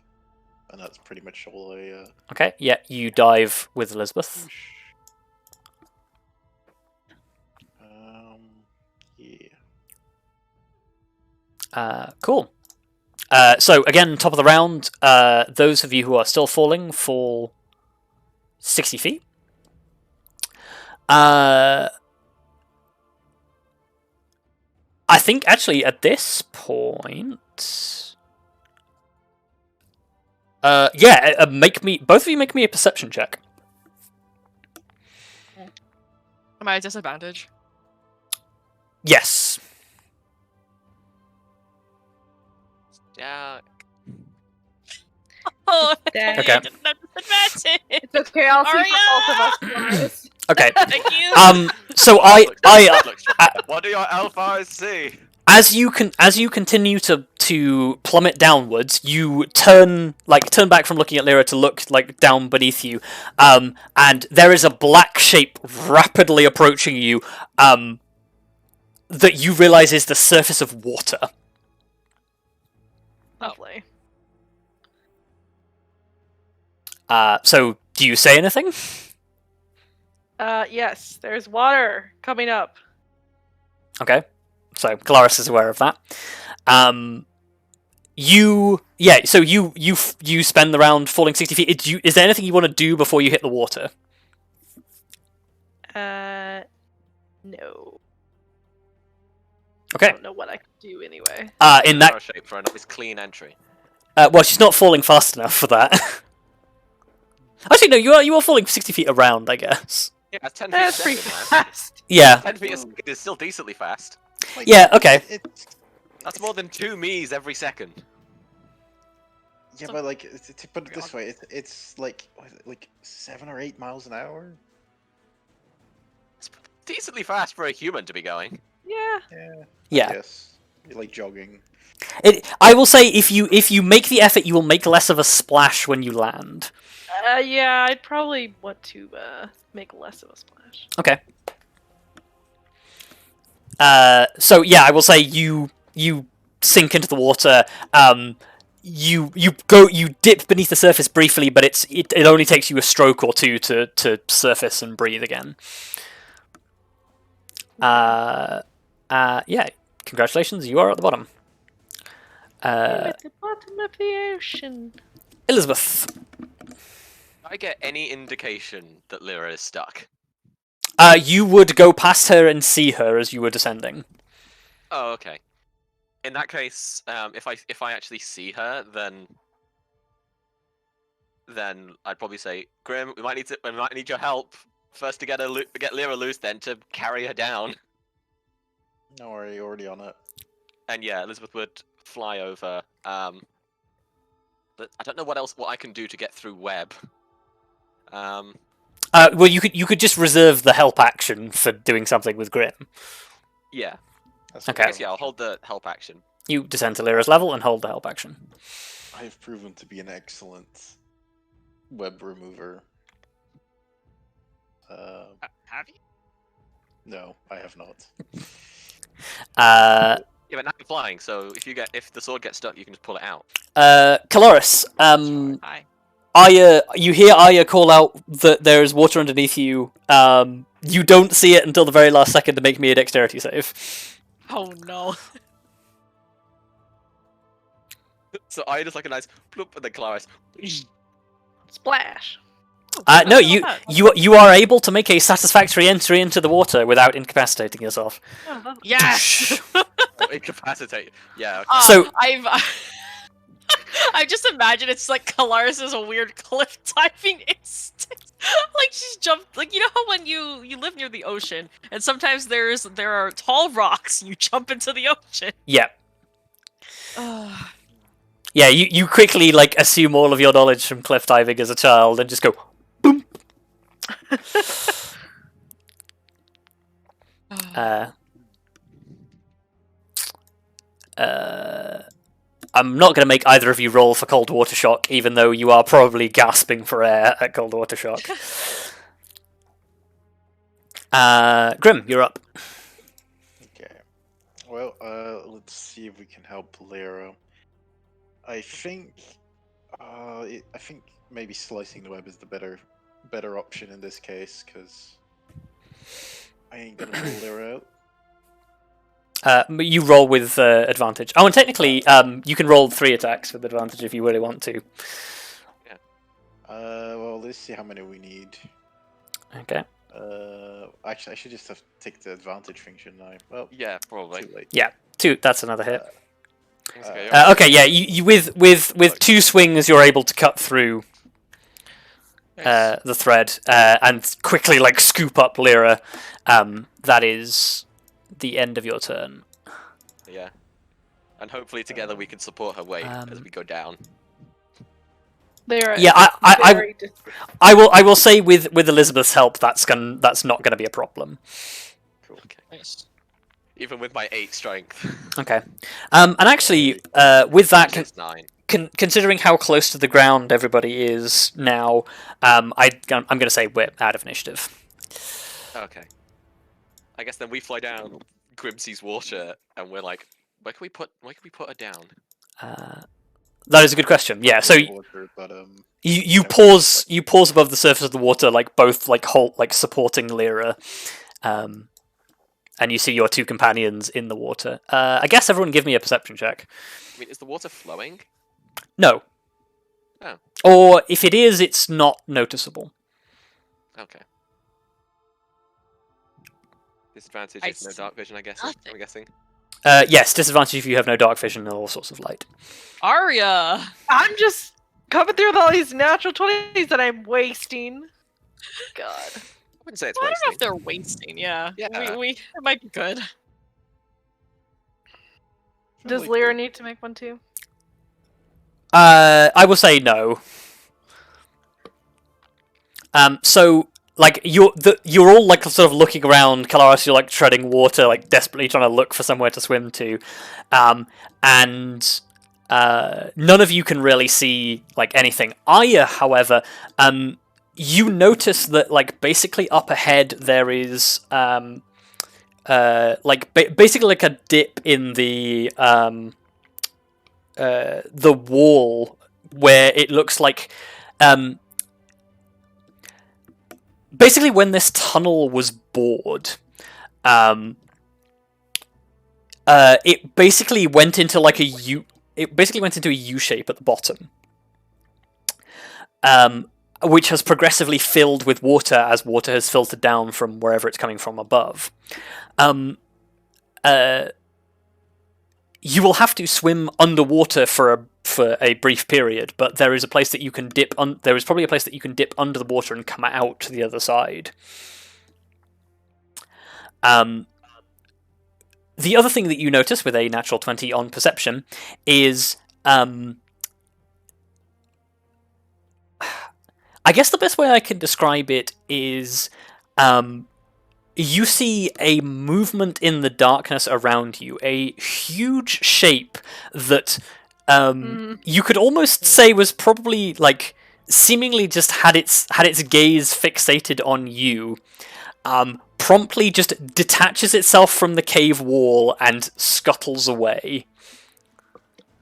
And that's pretty much all I... Okay, yeah, you dive with Elizabeth. Yeah. Cool. So again, top of the round, those of you who are still falling fall 60 feet. I think actually at this point, both of you make me a perception check. Am I at disadvantage? Yes. Yeah. Oh, Dang. Okay. I didn't have disadvantage. It's okay, I'll see Arya! for both of us. Guys. Okay. Thank you. So What do your elf eyes see? as you continue to plummet downwards, you turn back from looking at Lyra to look down beneath you, and there is a black shape rapidly approaching you, that you realize is the surface of water. Lovely. So do you say anything? Yes, there's water coming up. Okay. So Kelariis is aware of that. You spend the round falling 60 feet. Is there anything you want to do before you hit the water? No. Okay. I don't know what I could do anyway. In that, Shape for a nice clean entry. well, she's not falling fast enough for that. Actually, no, you are falling 60 feet around, I guess. Yeah, 10 feet a That's pretty second, man. fast. Yeah. 10 feet a second is still decently fast. Like, Yeah, okay. That's more than 2 me's every second. Yeah, but like, to put it this way, it's like, what is it, like 7 or 8 miles an hour? It's decently fast for a human to be going. Yeah. Yeah. Yes. Like jogging. I will say, if you make the effort, you will make less of a splash when you land. Yeah, I'd probably want to make less of a splash. Okay. So yeah, I will say you sink into the water. You dip beneath the surface briefly, but it only takes you a stroke or two to surface and breathe again. Yeah, congratulations, you are at the bottom. I'm at the bottom of the ocean. Elizabeth. I get any indication that Lyra is stuck. You would go past her and see her as you were descending. Oh, okay. In that case, if I actually see her, then I'd probably say, Grim, we might need your help first to get Lyra loose, then to carry her down. No worry, already on it. And yeah, Elizabeth would fly over. But I don't know what I can do to get through web. Well, you could just reserve the help action for doing something with Grim. Yeah. That's Okay. I guess, yeah, I'll hold the help action. You descend to Lyra's level and hold the help action. I have proven to be an excellent web remover. Have you? No, I have not. Yeah, but now you're flying, so if the sword gets stuck, you can just pull it out. Kelariis, Hi. Arya, you hear Arya call out that there is water underneath you. You don't see it until the very last second to make me a dexterity save. Oh no. So I just like a nice plump, and then Kelariis. Splash. No, you are able to make a satisfactory entry into the water without incapacitating yourself. Yes. Oh, incapacitate. Yeah. Okay. So- I've I just imagine it's like Kelariis is a weird cliff diving instinct. Like she's jumped, like you know how when you live near the ocean and sometimes there are tall rocks, you jump into the ocean. Yeah. Yeah, you quickly like assume all of your knowledge from cliff diving as a child and just go boom. I'm not going to make either of you roll for cold water shock, even though you are probably gasping for air at cold water shock. Grim, you're up. Okay. Well, let's see if we can help Blair. I think maybe slicing the web is the better option in this case, because I ain't gonna pull Blair out. You roll with advantage. Oh, and technically, you can roll 3 attacks with advantage if you really want to. Well, let's see how many we need. Okay. Actually, I should just have take the advantage thing, shouldn't I? Well, Yeah, probably. too late. Yeah, 2. That's another hit. Okay. Okay, yeah. You with 2 swings, you're able to cut through the thread and quickly like scoop up Lyra. That is the end of your turn. Yeah. And hopefully together we can support her weight as we go down. They are. Yeah, I will say with Elizabeth's help, that's not gonna be a problem. Cool. Okay. Nice. Even with my 8 strength. Okay. And actually, with that, It's 9. considering how close to the ground everybody is now, I'm going to say we're out of initiative. Okay. I guess then we fly down, Grim sees water, and we're like, where can we put her down? That is a good question. Yeah. So Water, but, you pause above the surface of the water, like both like supporting Lyra, and you see your 2 companions in the water. I guess everyone give me a perception check. I mean, is the water flowing? No. Oh. Or if it is, it's not noticeable. Okay. Disadvantage if no dark vision, I guess. I'm guessing. Yes, disadvantage if you have no dark vision and all sorts of light. Arya. I'm just coming through with all these natural 20s that I'm wasting. God. I wouldn't say it's Well, I don't know wasting. if they're wasting. Yeah. Yeah. We it might be good. Does Lyra need to make one too? I will say no. So like you're all like sort of looking around. Kelariis, you're like treading water, like desperately trying to look for somewhere to swim to, and none of you can really see like anything. Arya, however, you notice that like basically up ahead there is basically like a dip in the wall where it looks like basically when this tunnel was bored, it basically went into like a U. It basically went into a U shape at the bottom, which has progressively filled with water as water has filtered down from wherever it's coming from above. You will have to swim underwater for a brief period, but there is a place that you can dip. There is probably a place that you can dip under the water and come out to the other side. The other thing that you notice with a natural 20 on perception is, I guess the best way I can describe it is, you see a movement in the darkness around you, a huge shape that you could almost say was probably like seemingly just had its gaze fixated on you. Promptly just detaches itself from the cave wall and scuttles away.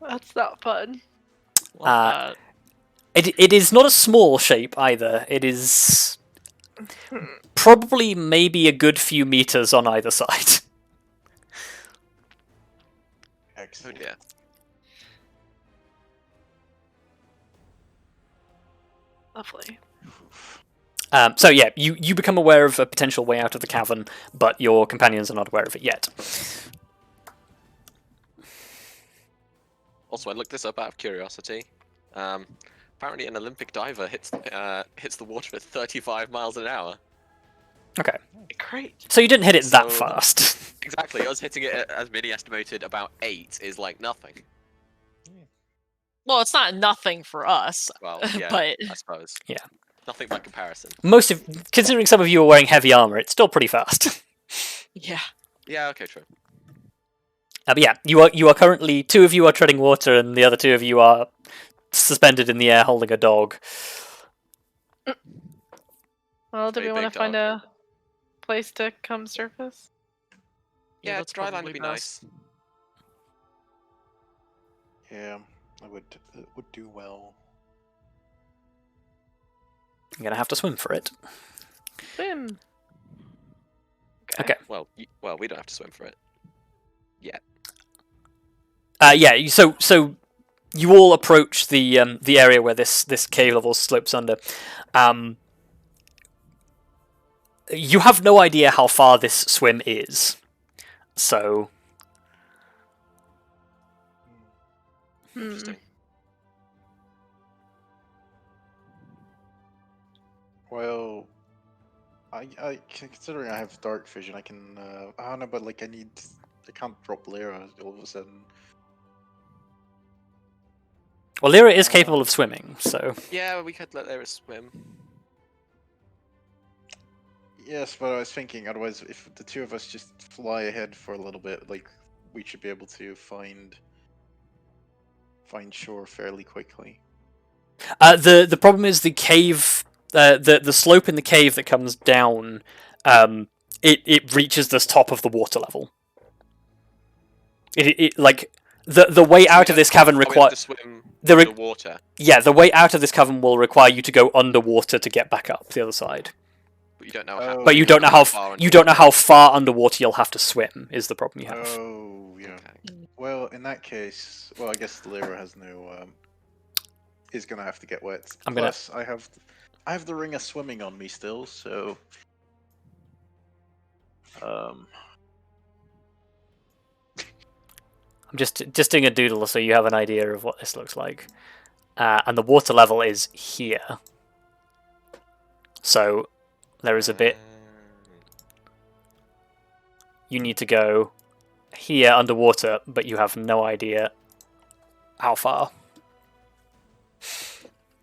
That's not fun. Love that. It is not a small shape either. It is probably maybe a good few meters on either side. Oh excellent. dear. Lovely. So yeah, you become aware of a potential way out of the cavern, but your companions are not aware of it yet. Also, I looked this up out of curiosity. Apparently, an Olympic diver hits the water at 35 miles an hour. Okay. Great. So you didn't hit it that So- fast. Exactly, us hitting it as Minnie estimated about 8 is like nothing. Well, it's not nothing for us, Well, yeah, but I suppose. Yeah. Nothing by comparison. Considering some of you are wearing heavy armor, it's still pretty fast. yeah. Yeah, okay, true. But yeah, you are currently, 2 of you are treading water, and the other 2 of you are suspended in the air holding a dog. Well, do Very we want big to find dog. a place to come surface? Yeah, Yeah, that's dry land probably would be best. nice. Yeah, it would do well. I'm gonna have to swim for it. Swim. Okay. Well, we don't have to swim for it. Yeah. So you all approach the area where this cave level slopes under. You have no idea how far this swim is, so Interesting. Well, considering I have dark vision, I can. I don't know, but like I can't drop Blair all of a sudden. well, Lyra is capable of swimming, so Yeah, we could let Eris swim. Yes, but I was thinking, otherwise, if the 2 of us just fly ahead for a little bit, like we should be able to find shore fairly quickly. the problem is the cave, the slope in the cave that comes down, it reaches the top of the water level. It like the way out of this cavern requires swim the the water, the way out of this cavern will require you to go underwater to get back up the other side. but you don't know how. But you don't know how far underwater you'll have to swim is the problem you have. Oh, yeah. Okay. Well, in that case, well, I guess Lyra has no. Is gonna have to get wet. Plus, I have the ring of swimming on me still, so. I'm just doing a doodle so you have an idea of what this looks like. And the water level is here. So there is a bit you need to go here underwater, but you have no idea how far.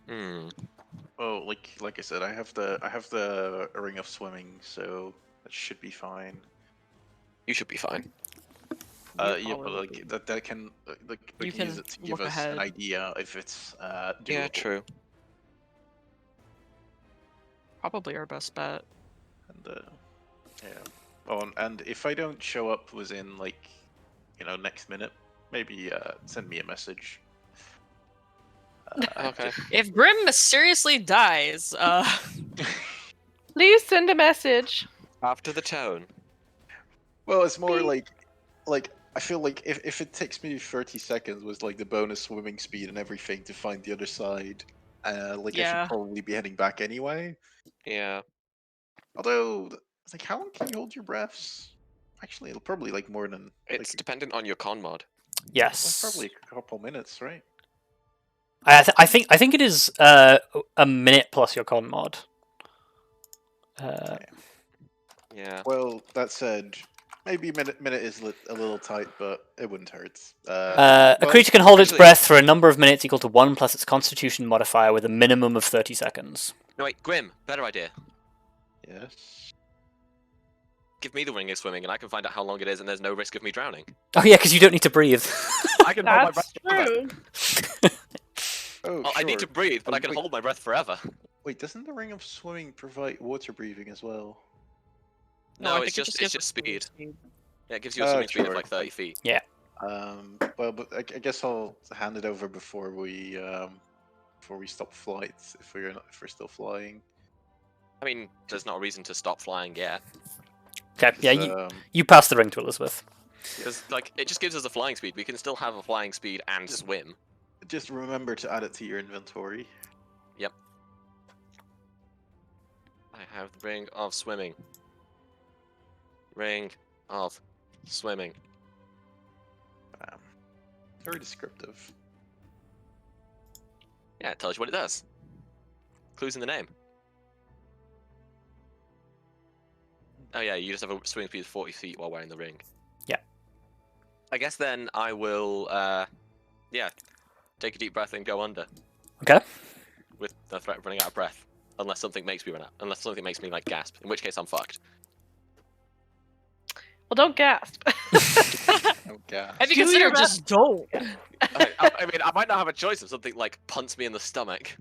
Well, like I said, I have the ring of swimming, so that should be fine. You should be fine. Yeah, but like that can we You can use can it to give look us ahead. an idea if it's doable. Yeah, true. Probably our best bet. And yeah. Oh, and if I don't show up within like, next minute, maybe send me a message. Okay. If Grim mysteriously dies, Please send a message. After the tone. Well, it's more Beep. like I feel like if it takes me 30 seconds with like the bonus swimming speed and everything to find the other side, I Yeah. should probably be heading back anyway. Yeah. Although, like, how long can you hold your breaths? Actually, it'll probably like more than It's dependent on your con mod. Yes. probably a couple minutes, right? I think it is a minute plus your con mod. Yeah. Well, that said, maybe minute is a little tight, but it wouldn't hurt. A Well, creature can hold its actually- breath for a number of minutes equal to 1 plus its Constitution modifier with a minimum of 30 seconds. No, wait, Grim, better idea. Yes. Give me the ring of swimming and I can find out how long it is and there's no risk of me drowning. Oh yeah, because you don't need to breathe. I can hold my That's breath forever. true. Oh, Oh, I need to sure. breathe, but I can Wait. hold my breath forever. Wait, doesn't the ring of swimming provide water breathing as well? No, I it's think it just gives it's just us movement speed. Yeah, it gives you a swimming speed of sure. like 30 feet. Well, but I guess I'll hand it over before we stop flight if we're still flying. I mean, there's not a reason to stop flying yet. Okay, yeah, So, you pass the ring to Elizabeth. Because like it just gives us a flying speed. We can still have a flying speed and swim. just remember to add it to your inventory. Yep. I have the ring of swimming. Ring of swimming. Very descriptive. Yeah, it tells you what it does. Clues in the name. Oh yeah, you just have a swimming speed of 40 feet while wearing the ring. Yeah. I guess then I will, take a deep breath and go under. Okay. With the threat of running out of breath. Unless something makes me run out. Unless something makes me, like, gasp. In which case I'm fucked. Well, don't gasp. Oh god. Have you Do your considered best. just don't? I mean, I might not have a choice if something, like, punts me in the stomach.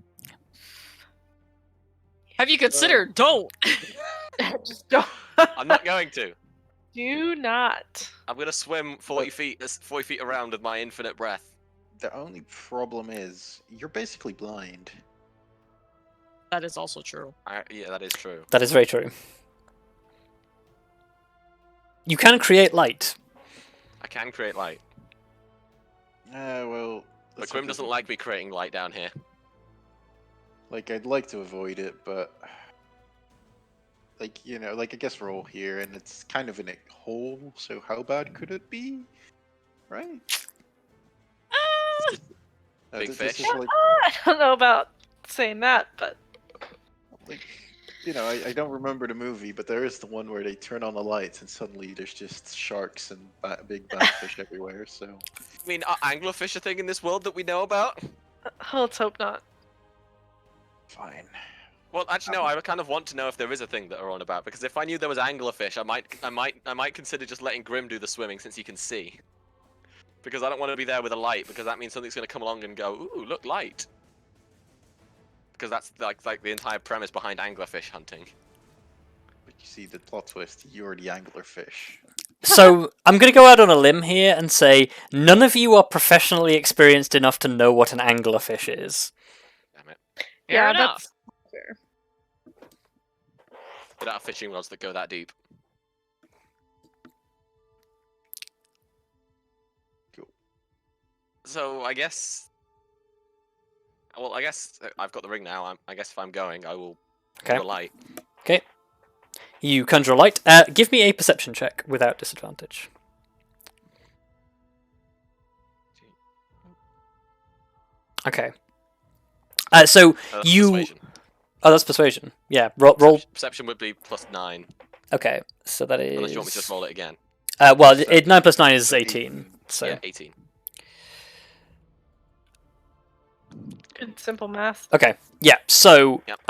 Have you considered don't? Just don't. I'm not going to. Do not. I'm gonna swim 40 feet around with my infinite breath. The only problem is you're basically blind. That is also true. Yeah, that is true. That is very true. You can create light. I can create light. Well. But that's Grim not doesn't good. like me creating light down here. Like, I'd like to avoid it, but. Like, you know, like, I guess we're all here, and it's kind of in a hole, so how bad could it be? Right? Big this fish? is like, I don't know about saying that, but like, you know, I don't remember the movie, but there is the one where they turn on the lights and suddenly there's just sharks and big bad fish everywhere. So I mean, are anglerfish a thing in this world that we know about? let's hope not. fine. Well, actually, no. I kind of want to know if there is a thing that are on about, because if I knew there was anglerfish, I might consider just letting Grim do the swimming since he can see. Because I don't want to be there with a light, because that means something's going to come along and go, ooh, look, light. Because that's like the entire premise behind anglerfish hunting. But you see the plot twist. You're the anglerfish. So I'm going to go out on a limb here and say none of you are professionally experienced enough to know what an anglerfish is. Damn it. Fair Yeah, enough. that's fair. We don't have fishing rods that go that deep. Cool. So I guess. Well, I guess I've got the ring now. I guess if I'm going, I will Okay. do a light. Okay. You conjure a light. Give me a perception check without disadvantage. Okay. So That's you. persuasion. Oh, that's persuasion. Yeah. Roll. Perception would be +9, Okay. So that is. unless you want me to just roll it again. Well, So- 9 plus 9 is 18. So. Yeah, 18. Good simple math. Okay. Yeah. So. Yep.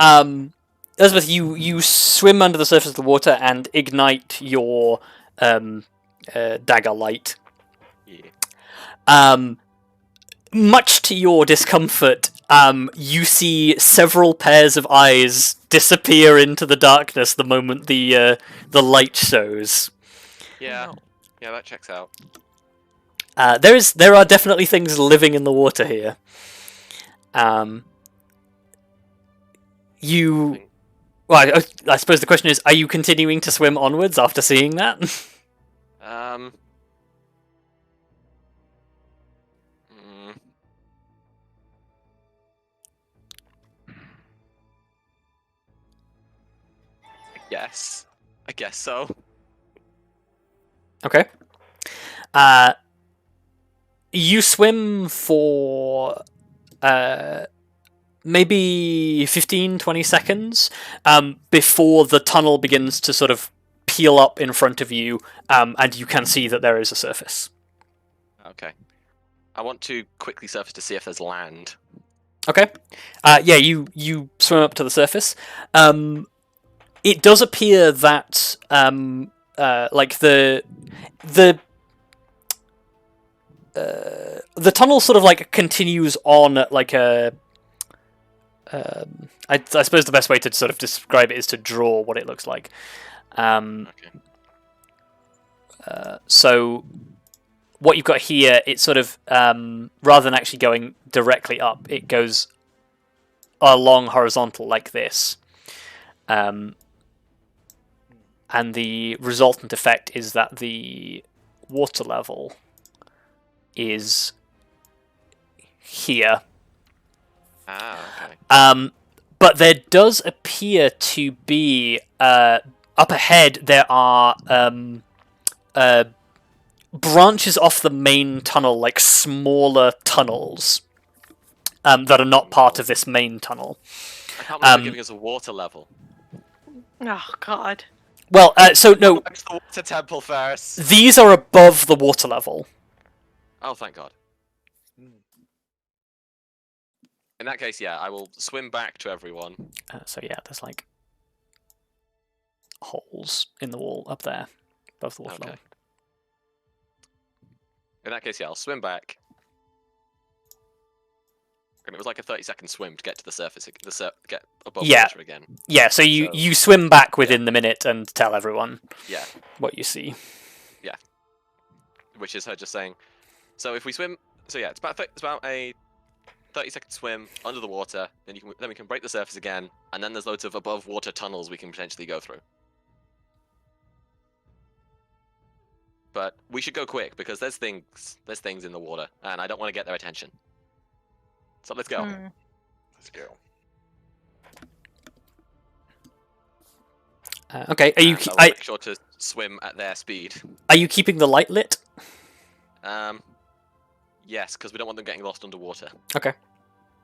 Elizabeth, you swim under the surface of the water and ignite your dagger light. Yeah. Much to your discomfort, you see several pairs of eyes disappear into the darkness the moment the light shows. Yeah. Oh, no. Yeah, that checks out. There are definitely things living in the water here. Well, I suppose the question is, are you continuing to swim onwards after seeing that? Mm, I guess so. Okay. You swim for maybe 15-20 seconds before the tunnel begins to sort of peel up in front of you, and you can see that there is a surface. Okay. I want to quickly surface to see if there's land. Okay. Yeah, you swim up to the surface. It does appear that like the tunnel sort of like continues on at like a. I suppose the best way to sort of describe it is to draw what it looks like. Okay. So what you've got here, it's sort of rather than actually going directly up, it goes along horizontal like this. And the resultant effect is that the water level is here. Ah, okay. But there does appear to be up ahead. There are branches off the main tunnel, like smaller tunnels that are not part of this main tunnel. I can't believe they're giving us a water level. Oh God. Well, so no, Back to the water temple first. these are above the water level. Oh, thank God. In that case, yeah, I will swim back to everyone. So yeah, there's like holes in the wall up there above the water Okay. level. In that case, yeah, I'll swim back. And it was like a 30-second swim to get to the surface, get above Yeah. water again. Yeah, so you, So- you swim back within the minute and tell everyone Yeah, what you see. which is her just saying. So if we swim, so yeah, it's about a 30-second swim under the water. Then we can break the surface again, and then there's loads of above water tunnels we can potentially go through. But we should go quick because there's things in the water, and I don't want to get their attention. So let's go. Hmm. Let's go. Okay, are you And I will I, make sure to swim at their speed. are you keeping the light lit? Yes, because we don't want them getting lost underwater. Okay.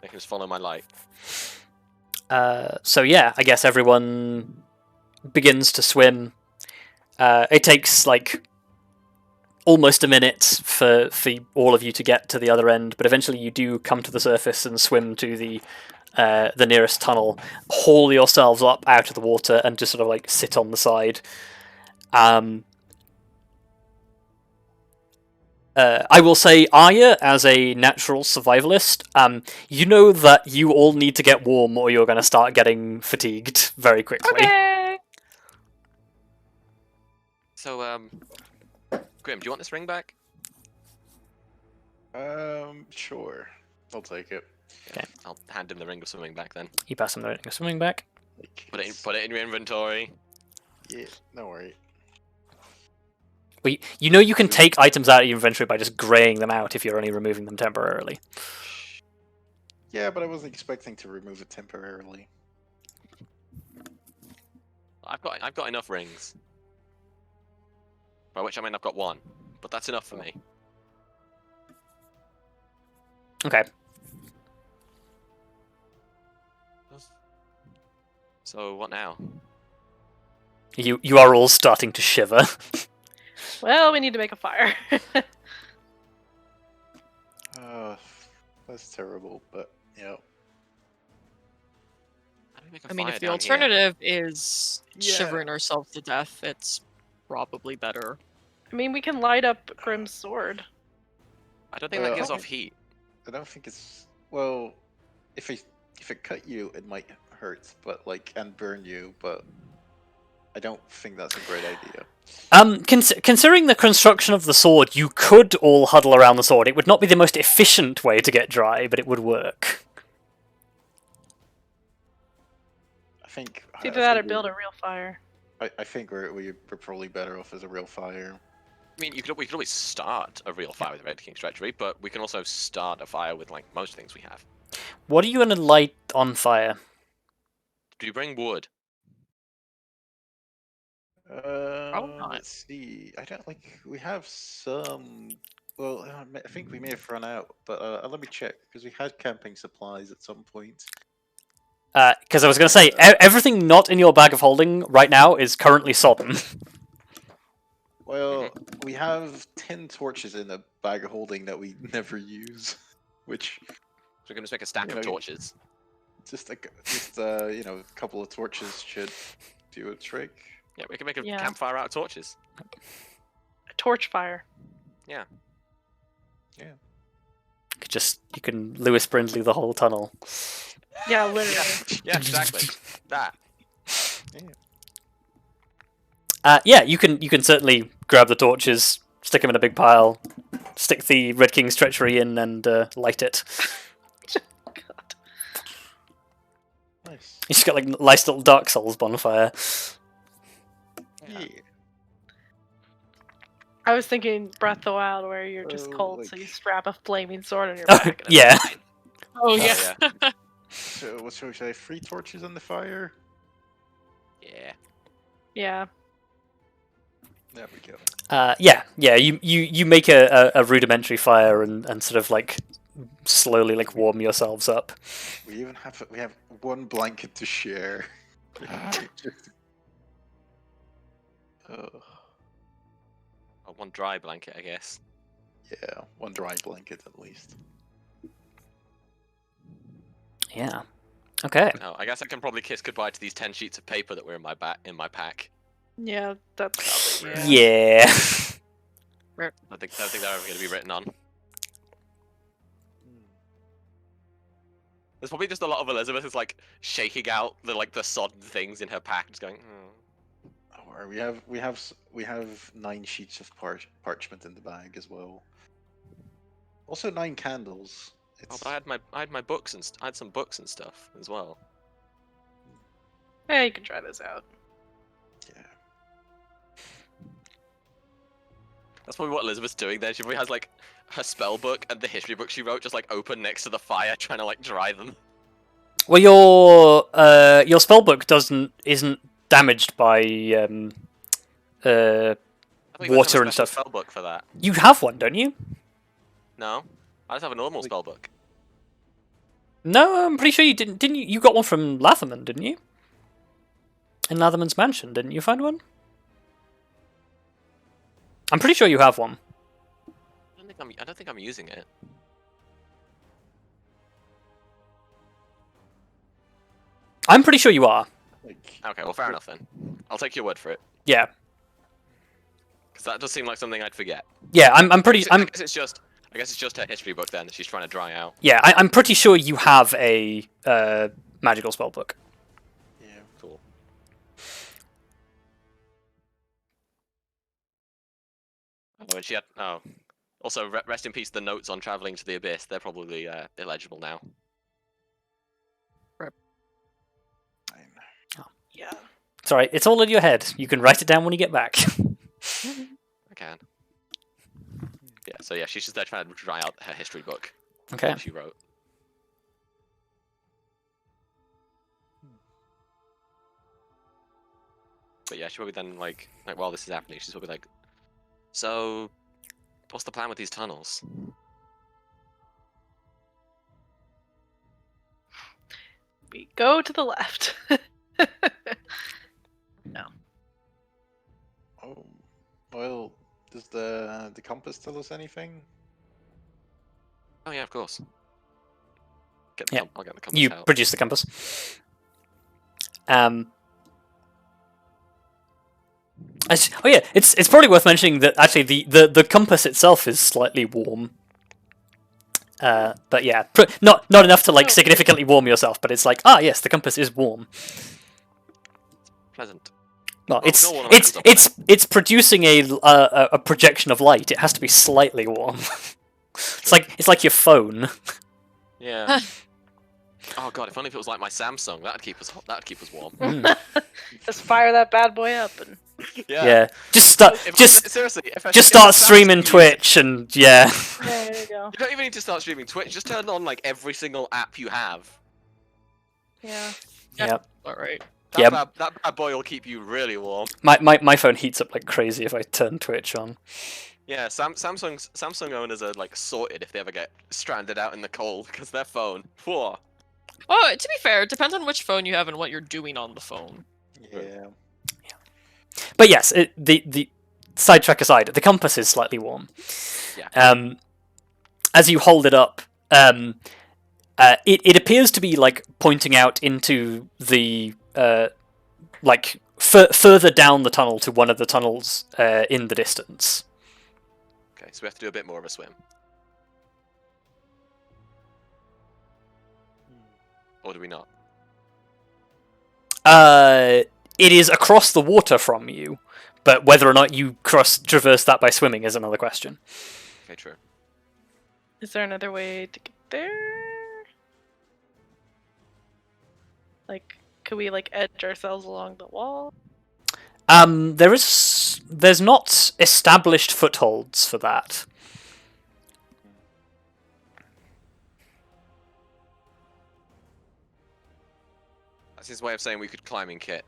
They can just follow my light. So yeah, I guess everyone begins to swim. It takes like almost a minute for all of you to get to the other end, but eventually you do come to the surface and swim to the nearest tunnel, haul yourselves up out of the water, and just sort of like sit on the side. I will say, Arya, as a natural survivalist, you know that you all need to get warm or you're going to start getting fatigued very quickly. Okay. So, Grim, do you want this ring back? Sure. I'll take it. Okay. I'll hand him the ring of swimming back then. You pass him the swimming back. Like, Put it in your inventory. Yeah, no worry. But you know you can take items out of your inventory by just graying them out if you're only removing them temporarily. Yeah, but I wasn't expecting to remove it temporarily. I've got enough rings. By which I mean I've got one, but that's enough for me. Okay. So what now? You are all starting to shiver. Well, we need to make a fire. That's terrible, but you know. How do we make a I mean, fire if the down here? alternative is Yeah. shivering ourselves to death, it's probably better. I mean, we can light up Grim's sword. I don't think that gives Okay. off heat. I don't think it's well. If it cut you, it might hurt, but like and burn you. But I don't think that's a great idea. Considering the construction of the sword, you could all huddle around the sword. It would not be the most efficient way to get dry, but it would work. I think. It's either that or build a real fire. I think we're probably better off as a real fire. I mean, we could always start a real fire with Red King's Treachery, but we can also start a fire with like most things we have. What are you going to light on fire? Do you bring wood? not. Let's see. I don't like. We have some. Well, I think we may have run out, but let me check because we had camping supplies at some point. Because I was going to say, everything not in your bag of holding right now is currently sodden. Well, we have 10 torches in a bag of holding that we never use, which So we can just make a stack You of know, torches. just a couple of torches should do a trick. Yeah, we can make a Yeah. campfire out of torches. A torch fire. You can Lewis Brindley the whole tunnel. Yeah, literally. Yeah, exactly. That. Yeah, you can certainly grab the torches, stick them in a big pile, stick the Red King's Treachery in, and light it. God. Nice. You just got like nice little Dark Souls bonfire. Yeah. I was thinking Breath of the Wild, where you're just Oh, cold, so like- you strap a flaming sword on your back. And it's Yeah. fine. Oh yeah. yeah. So what shall we say? 3 torches on the fire. Yeah. Yeah. There we go. Yeah. You make a rudimentary fire and sort of like slowly like warm yourselves up. We even have 1 blanket to share. Oh, Oh, one dry blanket, I guess. yeah, 1 dry blanket at least. Yeah. Okay. Oh, I guess I can probably kiss goodbye to these 10 sheets of paper that were in my pack. Yeah, that's probably Yeah. I don't think they're ever going to be written on. There's probably just a lot of Elizabeth is like shaking out the sodden things in her pack, just going. Or we have 9 sheets of parchment in the bag as well. Also 9 candles. Oh, but I had my books and I had some books and stuff as well. Yeah, you can try this out. Yeah. That's probably what Elizabeth's doing there. She probably has like her spell book and the history book she wrote just like open next to the fire, trying to like dry them. Well, your spellbook isn't damaged by I thought you water have a and special stuff. spell book for that. You have one, don't you? No, I just have a normal spell book. No, I'm pretty sure you didn't. Didn't you? You got one from Latherman, didn't you? In Latherman's mansion, didn't you find one? I'm pretty sure you have one. I don't think I'm using it. I'm pretty sure you are. Like, Okay, well, fair enough then. I'll take your word for it, Yeah. because that does seem like something I'd forget. Yeah, I'm pretty. I guess it's just her history book then that she's trying to dry out. Yeah, I'm pretty sure you have a magical spellbook. yeah. Cool. Oh, and she had. Oh, also rest in peace. The notes on traveling to the abyss. They're probably illegible now. Fine. Yeah. It's alright. It's all in your head. You can write it down when you get back. I can. Yeah. So yeah, she's just there trying to dry out her history book. Okay. That she wrote. But yeah, she probably then like while this is happening, she's probably like, so, what's the plan with these tunnels? We go to the left. Oh, well, does the compass tell us anything? Oh yeah, of course. Get the Yeah. I'll get the compass You out. produce the compass. Oh yeah, it's probably worth mentioning that actually the compass itself is slightly warm. But yeah, not enough to like significantly warm yourself, but it's like yes, the compass is warm. Pleasant. Well, Oh, no one else is up on it's producing a projection of light. It has to be slightly warm. it's like your phone. Yeah. Oh god, if only if it was like my Samsung, that'd keep us hot. That'd keep us warm. Mm. Just fire that bad boy up and Yeah. Just start Seriously, if I just could get start the streaming Samsung Twitch and yeah. there you go. You don't even need to start streaming Twitch. Just turn on like every single app you have. Yeah. Yep. All right. That bad boy will keep you really warm. My phone heats up like crazy if I turn Twitch on. Yeah, Samsung owners are like sorted if they ever get stranded out in the cold because their phone. Whoa. Oh, to be fair, it depends on which phone you have and what you're doing on the phone. Yeah. But yes, the sidetrack aside, the compass is slightly warm. Yeah. As you hold it up, it appears to be like pointing out into the like further down the tunnel to one of the tunnels in the distance. Okay, so we have to do a bit more of a swim. Or do we not? It is across the water from you, but whether or not you traverse that by swimming is another question. Okay, true. Is there another way to get there? Like, could we like edge ourselves along the wall? There's not established footholds for that. That's his way of saying we could climbing kit.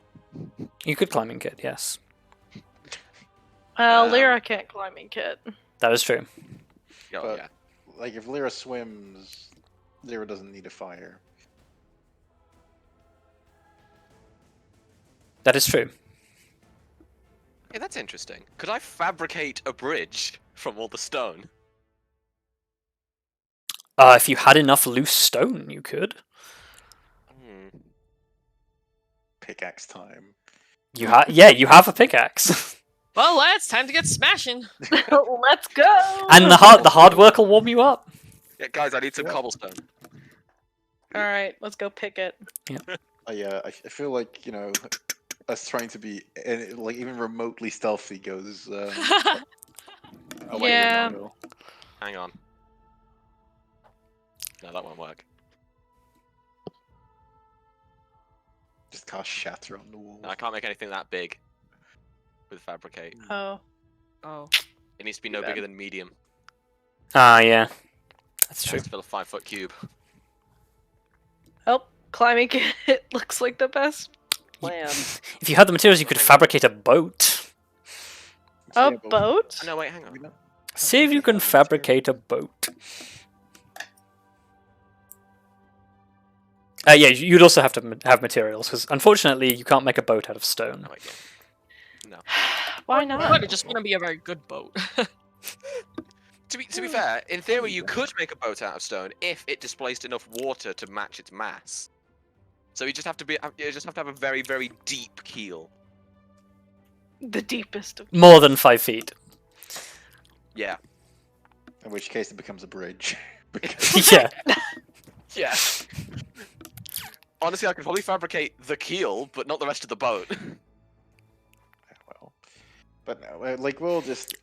You could climbing kit, yes. Well, Um, Lyra can't climbing kit. That is true. Oh, But- yeah. Like, if Lyra swims, Lyra doesn't need a fire. That is true. Hey, that's interesting. Could I fabricate a bridge from all the stone? If you had enough loose stone, you could. Hmm. Pickaxe time. You have a pickaxe. Well, lads, time to get smashing. Let's go! And the hard work will warm you up. Yeah, guys, I need some Yeah. cobblestone. Alright, let's go pick it. I feel like, us trying to be like even remotely stealthy goes. Away Yeah. with Nano. Hang on. No, that won't work. Just cast shatter on the wall. No, I can't make anything that big with fabricate. Oh. Oh. It needs to be no Too bigger bad. than medium. Yeah. That's true. Just fill a 5-foot cube. Oh, climbing kit looks like the best plan. If you had the materials, you could fabricate a boat. A Yeah, but boat? Oh, no, wait, hang on. we don't- See if you think can we have the materials. fabricate a boat. Yeah, you'd also have to have materials, because unfortunately you can't make a boat out of stone. No, wait, yeah. No. Why But not? it just wouldn't be a very good boat. To be fair, in theory, you could make a boat out of stone if it displaced enough water to match its mass. So you just have to have a very, very deep keel. The deepest of. More than 5 feet. Yeah. In which case it becomes a bridge. Because- Yeah. Yeah. Honestly, I could probably fabricate the keel, but not the rest of the boat. well, but no, like we'll just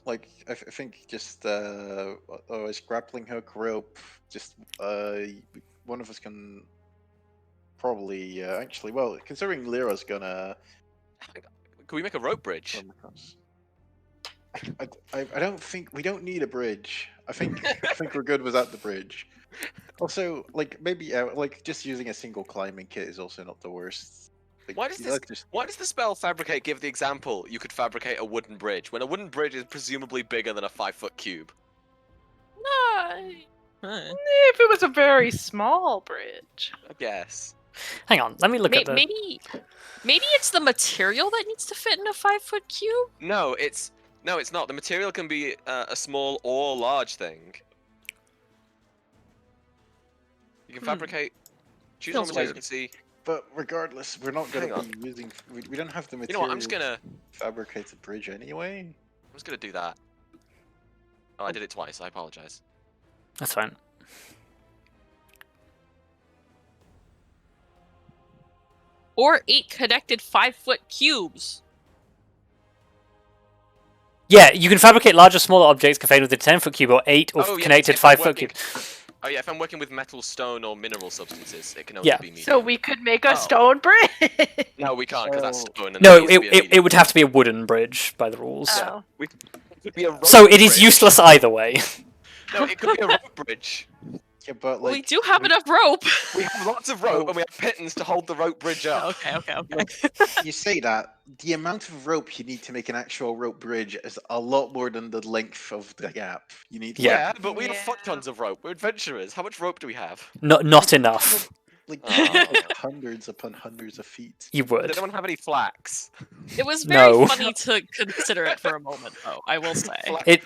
like I think just otherwise grappling hook rope. Just one of us can probably actually well considering Lyra's gonna. Can we make a rope bridge? come across. I don't think we don't need a bridge. I think we're good without the bridge. Also, like maybe like just using a single climbing kit is also not the worst. Like, Why does you this? know, just- Why does the spell fabricate give the example you could fabricate a wooden bridge when a wooden bridge is presumably bigger than a 5-foot cube? If it was a very small bridge. I guess. Hang on, let me look at the... Maybe it's the material that needs to fit in a 5-foot cube. No, it's not. The material can be a small or large thing. You can fabricate. Choose one Feels material you weird. can see. But regardless, we're not Hang gonna on. be using. We don't have the You material. know what? I'm just gonna fabricate a bridge anyway. do that. Oh, I did it twice. I apologize. That's fine. Or 8 connected 5-foot cubes. Yeah, you can fabricate larger, smaller objects contained within a 10-foot cube, or 8 or Oh, yeah, connected if I'm 5-foot working- cubes. Oh yeah, if I'm working with metal, stone, or mineral substances, it can only Yeah. be medium. So we could make a Oh. stone bridge. No, we can't because that's So- stone. And No, that needs to be a it medium. would have to be a wooden bridge by the rules. Oh. It could be a rope So it is bridge. useless either way. No, it could be a rope bridge. Yeah, but Well, like we do have enough rope. We have lots of rope and we have pittons to hold the rope bridge up. Okay. you say that the amount of rope you need to make an actual rope bridge is a lot more than the length of the gap. You need Yeah. But we have Yeah. fuck tons of rope. We're adventurers. How much rope do we have? Not enough. like Oh. hundreds upon hundreds of feet. You Does would. anyone have any flax? It was very No. funny to consider it for a moment, though. I will say.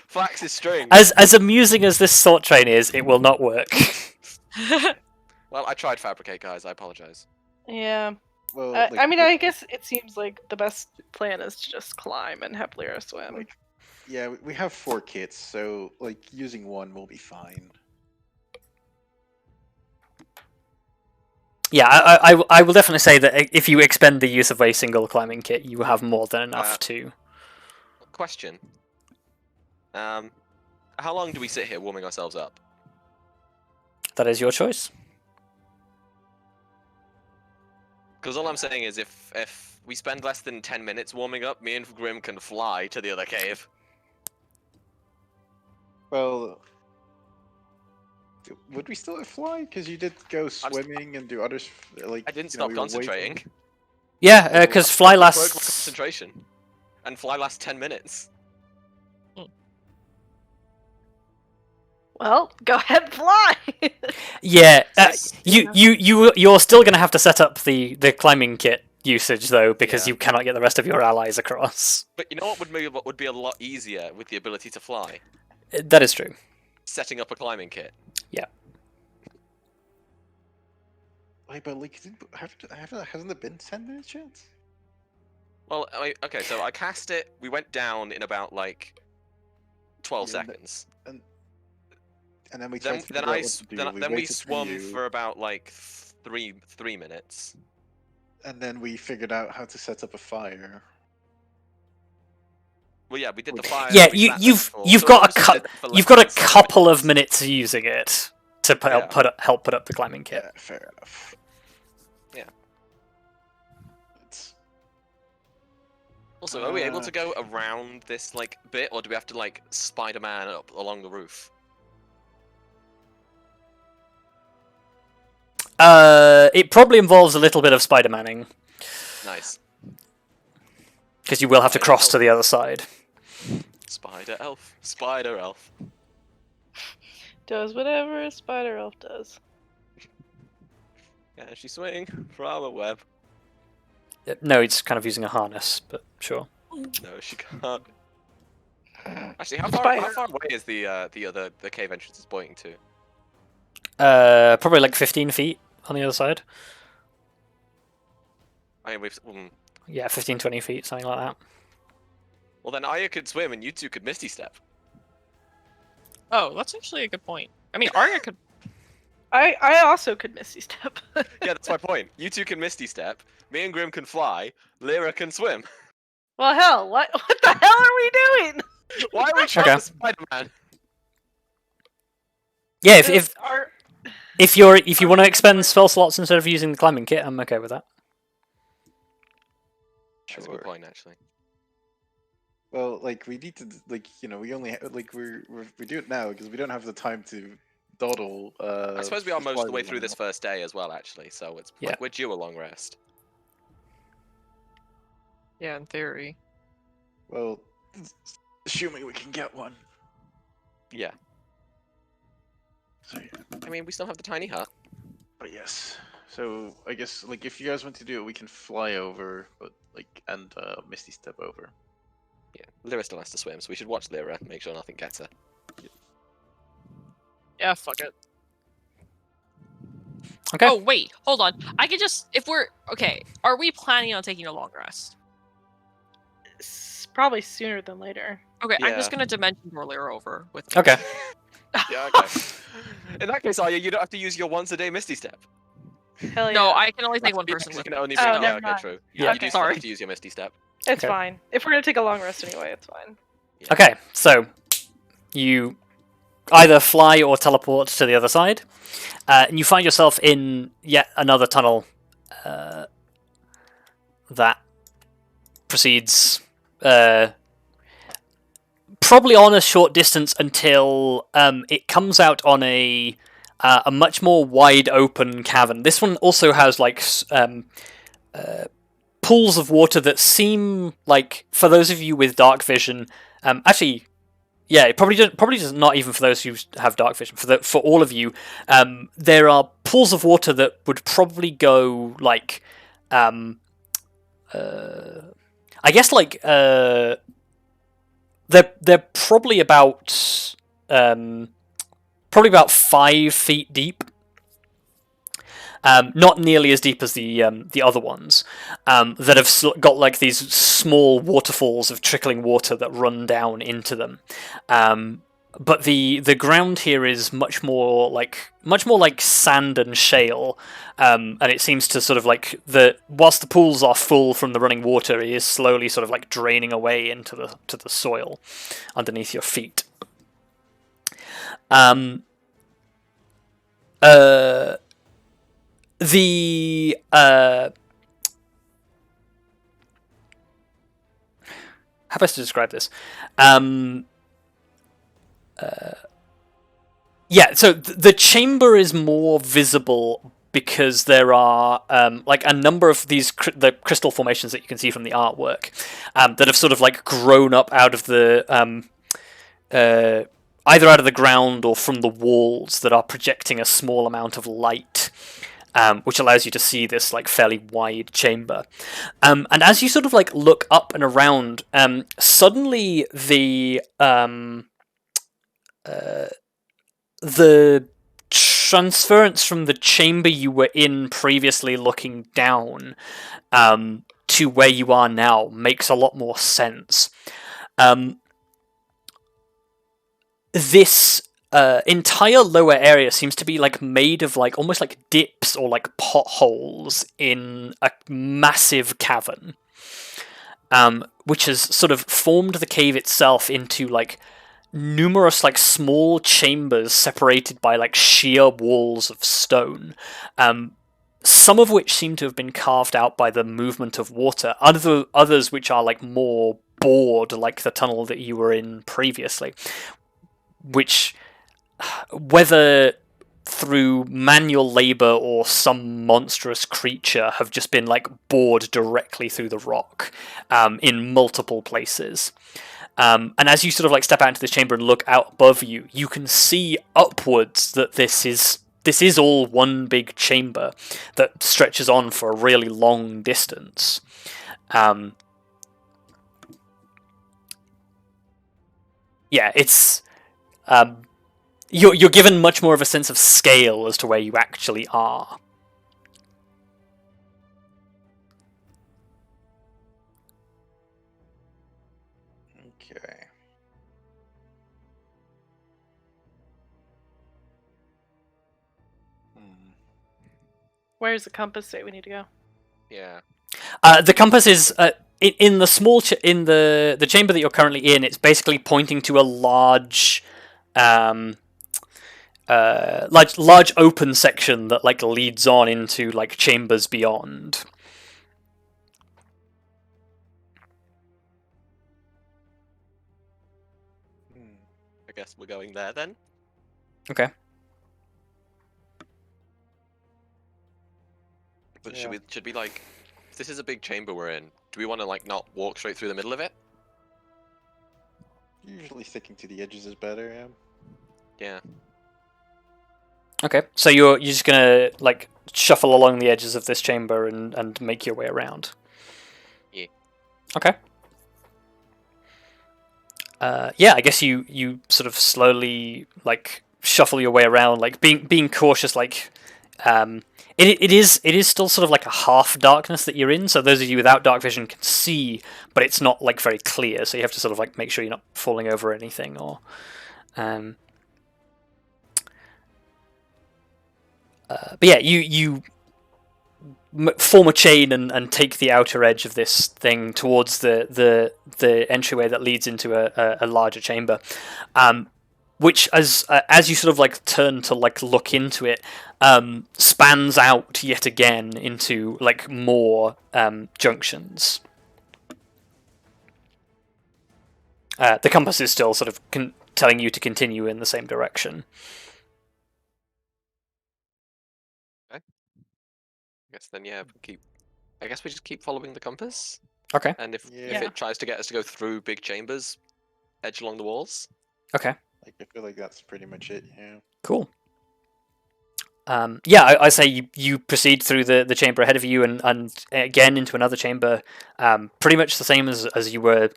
Flax is string. As amusing as this thought train is, it will not work. Well, I tried fabricate, guys. I apologize. Yeah. Well, I mean, I guess it seems like the best plan is to just climb and have Lyra swim. like, yeah, we have 4 kits, so like using one will be fine. Yeah, I will definitely say that if you expend the use of a single climbing kit, you have more than enough to... Question. How long do we sit here warming ourselves up? That is your choice. Because all I'm saying is if we spend less than 10 minutes warming up, me and Grim can fly to the other cave. Well, Would we still fly? Because you did go swimming and do others like. I didn't you know, stop we were way concentrating. from- Yeah, because fly Broke my lasts. concentration. And fly lasts 10 minutes. Well, go ahead and fly. Yeah, Yeah. you're still going to have to set up the climbing kit usage though, because Yeah. you cannot get the rest of your allies across. But you know what would be a lot easier with the ability to fly? That is true. Setting up a climbing kit. Wait, but like, hasn't there been 10 minutes yet? Well, okay, so I cast it. We went down in about like 12 Yeah, seconds. And then we Then, tried to then figure out I what s- to do. then, then we waited swum you, for about like three minutes. and then we figured out how to set up a fire. Well, yeah, we did the Okay. fire. Yeah, we sat there you've for- you've so got a we stood there for you've less got a than 7 couple of minutes. minutes using it to help Yeah. help put up the climbing kit. Yeah, fair enough. Yeah. It's, Also, are we able to go around this like bit, or do we have to like Spider-Man up along the roof? It probably involves a little bit of Spider-Manning, Nice. because you will have to Spider cross elf. to the other side. Spider elf. Spider elf. Does whatever a spider elf does. Can she swing from a web? No, it's kind of using a harness, but sure. No, she can't. Actually, Spider. how far away is the cave entrance is pointing to? Probably like 15 feet on the other side. I mean, Yeah, 15, 20 feet, something like that. well then Arya could swim and you two could Misty Step. Oh, that's actually a good point. I mean, Arya could. I also could Misty Step. Yeah, that's my point. You two can Misty Step. Me and Grim can fly. Lyra can swim. Well, hell, what the hell are we doing? Why are we trying Okay. to Spider-Man? Yeah, if Our- if you want to expend spell slots instead of using the climbing kit, I'm okay with that. That's a good point, actually. well, like we need to, like we only like we do it now because we don't have the time to dawdle. I suppose we are most of the way Spider-Man. through this first day as well, actually. So it's Yeah. like we're due a long rest. Yeah, in theory. Well, assuming we can get one. Yeah. So yeah. I mean, we still have the tiny hut. But yes. So I guess like if you guys want to do it, we can fly over, but like and Misty Step over. Yeah. Lyra still has to swim, so we should watch Lyra, make sure nothing gets her. Yeah, fuck it. Okay. Oh wait, hold on. I could just if we're okay. Are we planning on taking a long rest? Probably sooner than later. Okay, I'm just Yeah. gonna dimension door Lyra over with. Okay. Yeah, okay. In that case, Arya, you don't have to use your once a day Misty Step. Hell yeah. No, I can only take one Yeah, person 'cause with you me. can only Oh, bring. never okay, mind. true. Yeah. You do still Sorry. have to use your Misty Step. It's Okay. fine. If we're gonna take a long rest anyway, it's fine. Yeah. Okay, so you either fly or teleport to the other side, and you find yourself in yet another tunnel that proceeds probably on a short distance until it comes out on a much more wide open cavern. This one also has like pools of water that seem like, for those of you with dark vision, actually, yeah, it probably does not even for those who have dark vision. For all of you, there are pools of water that would probably go like, I guess like they're probably about 5 feet deep. Not nearly as deep as the other ones that have got like these small waterfalls of trickling water that run down into them. But the ground here is much more like sand and shale, and it seems to sort of like whilst the pools are full from the running water, it is slowly sort of like draining away into the soil underneath your feet. How best to describe this? Yeah, so the chamber is more visible because there are like a number of these the crystal formations that you can see from the artwork that have sort of like grown up out of the either out of the ground or from the walls that are projecting a small amount of light. Which allows you to see this like fairly wide chamber, and as you sort of like look up and around, suddenly the transference from the chamber you were in previously, looking down, to where you are now makes a lot more sense. This entire lower area seems to be like made of like almost like dips or like potholes in a massive cavern, which has sort of formed the cave itself into like numerous like small chambers separated by like sheer walls of stone, some of which seem to have been carved out by the movement of water, others which are like more bored, like the tunnel that you were in previously, which, whether through manual labor or some monstrous creature, have just been like bored directly through the rock in multiple places. And as you sort of like step out into this chamber and look out above you, you can see upwards that this is all one big chamber that stretches on for a really long distance. Yeah, it's you're given much more of a sense of scale as to where you actually are. Okay. Where's the compass say we need to go? Yeah. The compass is in the small in the chamber that you're currently in. It's basically pointing to a large large open section that like leads on into like chambers beyond. I guess we're going there then. Okay. But Yeah. should we like, if this is a big chamber we're in, do we want to like not walk straight through the middle of it? Usually sticking to the edges is better, yeah. Yeah. Okay. So you're just gonna like shuffle along the edges of this chamber and make your way around. Yeah. Okay. Yeah, I guess you sort of slowly like shuffle your way around, like being cautious. Like, it is still sort of like a half darkness that you're in. So those of you without dark vision can see, but it's not like very clear. So you have to sort of like make sure you're not falling over anything or. But yeah, you form a chain and take the outer edge of this thing towards the entryway that leads into a larger chamber, which as you sort of like turn to like look into it, spans out yet again into like more junctions. The compass is still sort of telling you to continue in the same direction. I guess then I guess we just keep following the compass. Okay. And if Yeah. it tries to get us to go through big chambers, edge along the walls. Okay. Like, I feel like that's pretty much it, yeah. Cool. Yeah, I say you proceed through the chamber ahead of you and again into another chamber, pretty much the same as you were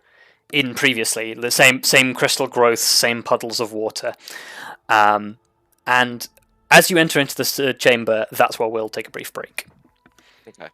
in previously. The same crystal growth, same puddles of water, and as you enter into this chamber, that's where we'll take a brief break. Okay.